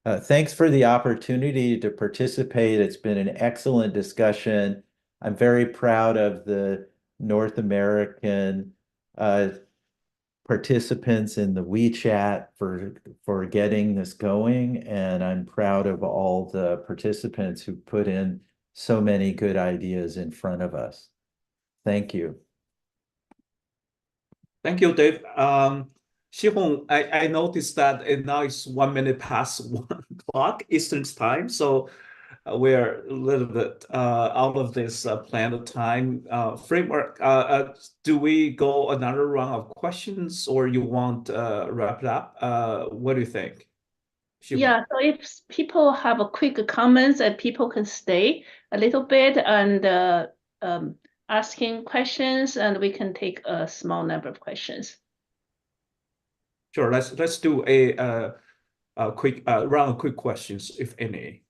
Thanks for the opportunity to participate. It's been an excellent discussion. I'm very proud of the North American participants in the WeChat for getting this going, and I'm proud of all the participants who put in so many good ideas in front of us. Thank you. Thank you, Dave. Xihong, I noticed that now it's 1 minute past 1 o'clock Eastern time, so we're a little bit out of this planned time framework. Do we go another round of questions, or you want to wrap it up? What do you think? Xihong? Yeah, so if people have a quick comments, and people can stay a little bit and asking questions, and we can take a small number of questions. Sure. Let's do a quick round of quick questions, if any.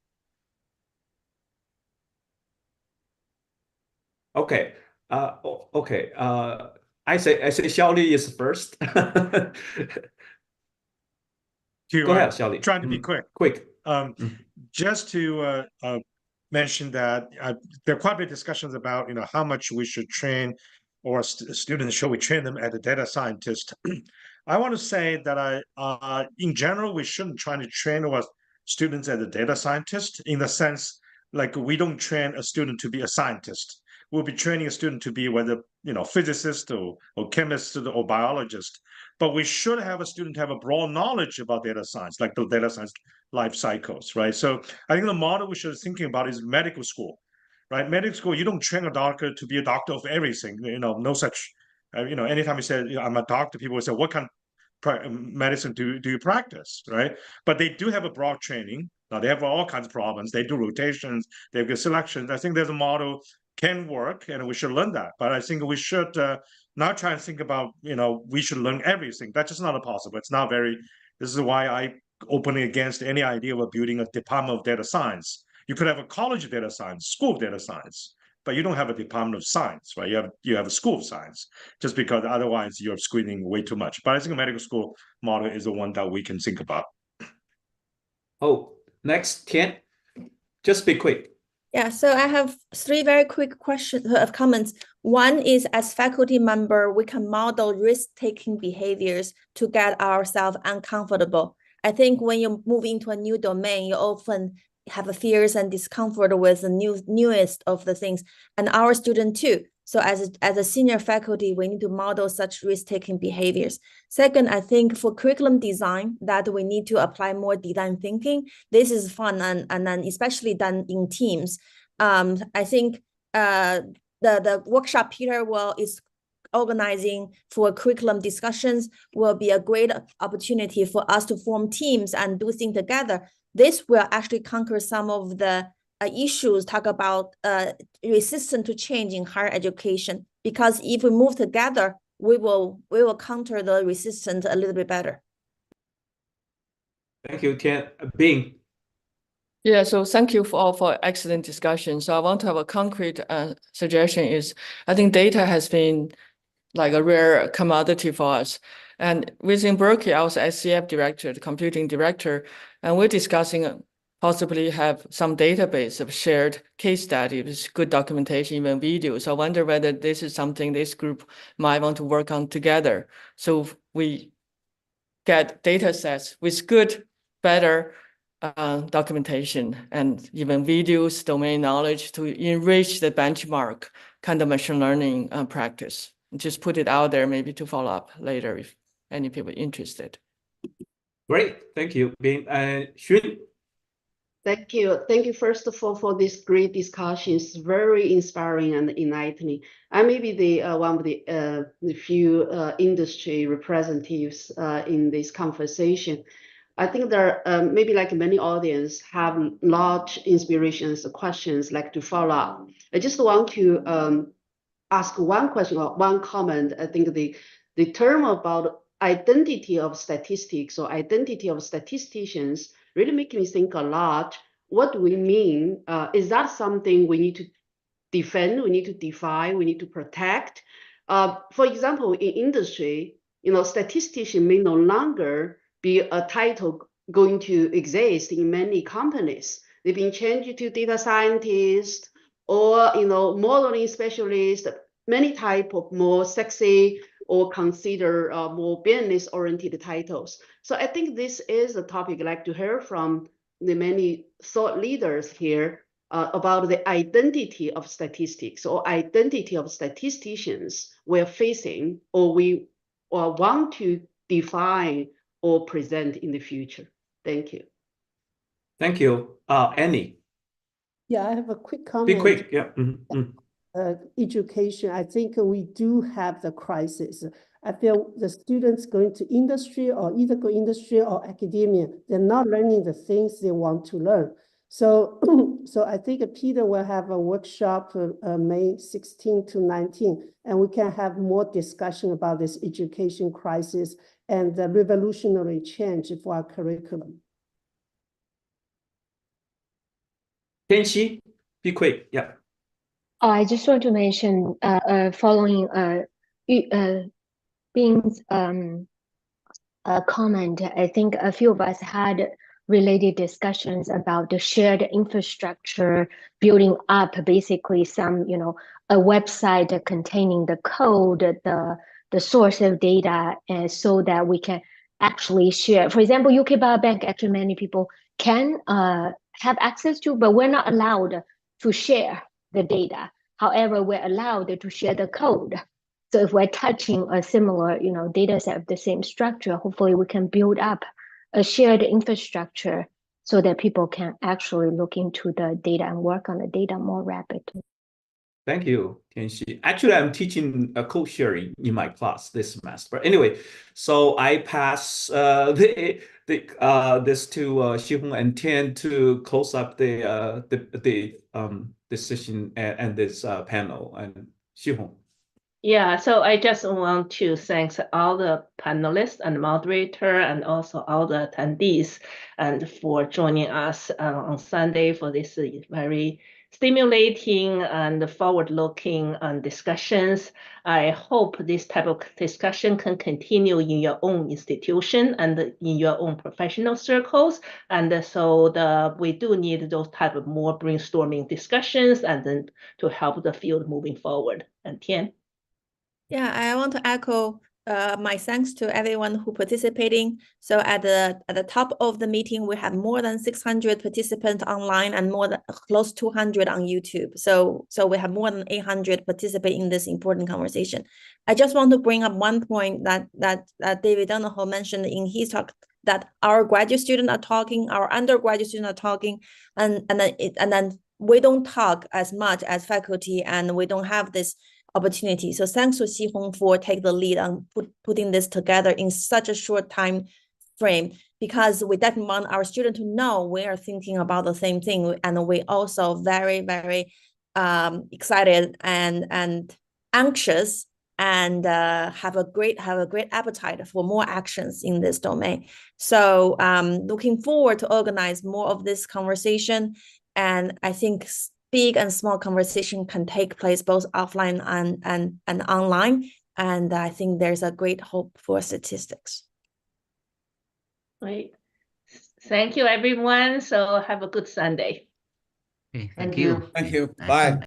Okay. Okay. I say Xiao-Li is first. Go ahead, Xiao-Li. Trying to be quick. Quick. Just to mention that there are quite a bit of discussions about how much we should train, or students, should we train them as a data scientist? I want to say that in general, we shouldn't try to train our students as a data scientist, in the sense like we don't train a student to be a scientist. We'll be training a student to be whether physicist or chemist or biologist. But we should have a student have a broad knowledge about data science, like the data science life cycles, right? So I think the model we should be thinking about is medical school, right? Medical school, you don't train a doctor to be a doctor of everything, no such, anytime you say I'm a doctor, people will say, what kind of medicine do you practice, right? But they do have a broad training. Now they have all kinds of problems. They do rotations, they have selections. I think there's a model can work, and we should learn that. But I think we should not try and think about, we should learn everything. That's just not possible. It's not very, this is why I openly against any idea of building a department of data science. You could have a college of data science, school of data science, but you don't have a department of science, right? You have a school of science, just because otherwise you're squeezing way too much. But I think a medical school model is the one that we can think about. Oh, next, Tian. Just be quick. Yeah, so I have 3 very quick comments. One is, as faculty member, we can model risk-taking behaviors to get ourselves uncomfortable. I think when you move into a new domain, you often have a fears and discomfort with the newest of the things, and our student too. So as a senior faculty, we need to model such risk-taking behaviors. Second, I think for curriculum design, that we need to apply more design thinking. This is fun, and then especially done in teams. I think the workshop Peter is organizing for curriculum discussions will be a great opportunity for us to form teams and do things together. This will actually conquer some of the issues, talk about resistance to change in higher education, because if we move together, we will counter the resistance a little bit better. Thank you, Tian. Bing. Yeah, so thank you for excellent discussion. So I want to have a concrete suggestion is, I think data has been like a rare commodity for us. And within Berkeley, I was SCF director, the computing director, and we're discussing possibly have some database of shared case study with good documentation, even videos. I wonder whether this is something this group might want to work on together. So we get data sets with good, better documentation and even videos, domain knowledge to enrich the benchmark kind of machine learning practice. Just put it out there, maybe to follow up later if any people interested. Great, thank you, Bing. Xun. Thank you. Thank you, first of all, for this great discussion. It's very inspiring and enlightening. I may be the one of the few industry representatives in this conversation. I think there maybe like many audience have large inspirations, questions like to follow up. I just want to ask one question or one comment. I think the term about identity of statistics or identity of statisticians really make me think a lot. What do we mean? Is that something we need to defend, we need to define, we need to protect? For example, in industry, statistician may no longer be a title going to exist in many companies. They've been changed to data scientist or modeling specialist, many type of more sexy or consider more business-oriented titles. So I think this is a topic I'd like to hear from the many thought leaders here about the identity of statistics or identity of statisticians we're facing or we want to define or present in the future. Thank you. Thank you. Annie. Yeah, I have a quick comment. Be quick, yeah. Education, I think we do have the crisis. I feel the students going to industry or either go industry or academia, they're not learning the things they want to learn. So, so I think Peter will have a workshop May 16 to 19, and we can have more discussion about this education crisis and the revolutionary change for our curriculum. Tianxi, be quick, yeah. I just want to mention, following Bing's comment, I think a few of us had related discussions about the shared infrastructure, building up basically some, a website containing the code, the source of data, and so that we can actually share. For example, UK Biobank, actually many people can have access to, but we're not allowed to share the data. However, we're allowed to share the code. So if we're touching a similar, data set of the same structure, hopefully we can build up a shared infrastructure so that people can actually look into the data and work on the data more rapidly. Thank you, Tianxi. Actually, I'm teaching a code sharing in my class this semester. But anyway, so I pass this to Xihong and Tian to close up the decision and this panel. And Xihong. Yeah, so I just want to thank all the panelists and moderator and also all the attendees and for joining us on Sunday for this very stimulating and forward-looking discussions. I hope this type of discussion can continue in your own institution and in your own professional circles. And so we do need those type of more brainstorming discussions and then to help the field moving forward. And Tian? Yeah, I want to echo my thanks to everyone who participating. So at the top of the meeting, we have more than 600 participants online and more than close to 200 on YouTube. So we have more than 800 participating in this important conversation. I just want to bring up one point that David Donoho mentioned in his talk, that our graduate students are talking, our undergraduate students are talking, and then we don't talk as much as faculty, and we don't have this opportunity. So thanks to Xihong for taking the lead on putting this together in such a short time frame, because we definitely want our students to know we are thinking about the same thing, and we also very, very excited and anxious and have a great appetite for more actions in this domain. So looking forward to organize more of this conversation. And I think big and small conversation can take place both offline and online. And I think there's a great hope for statistics. Great. Thank you, everyone. So have a good Sunday. Okay, Thank you. you. Thank you. Okay, Bye.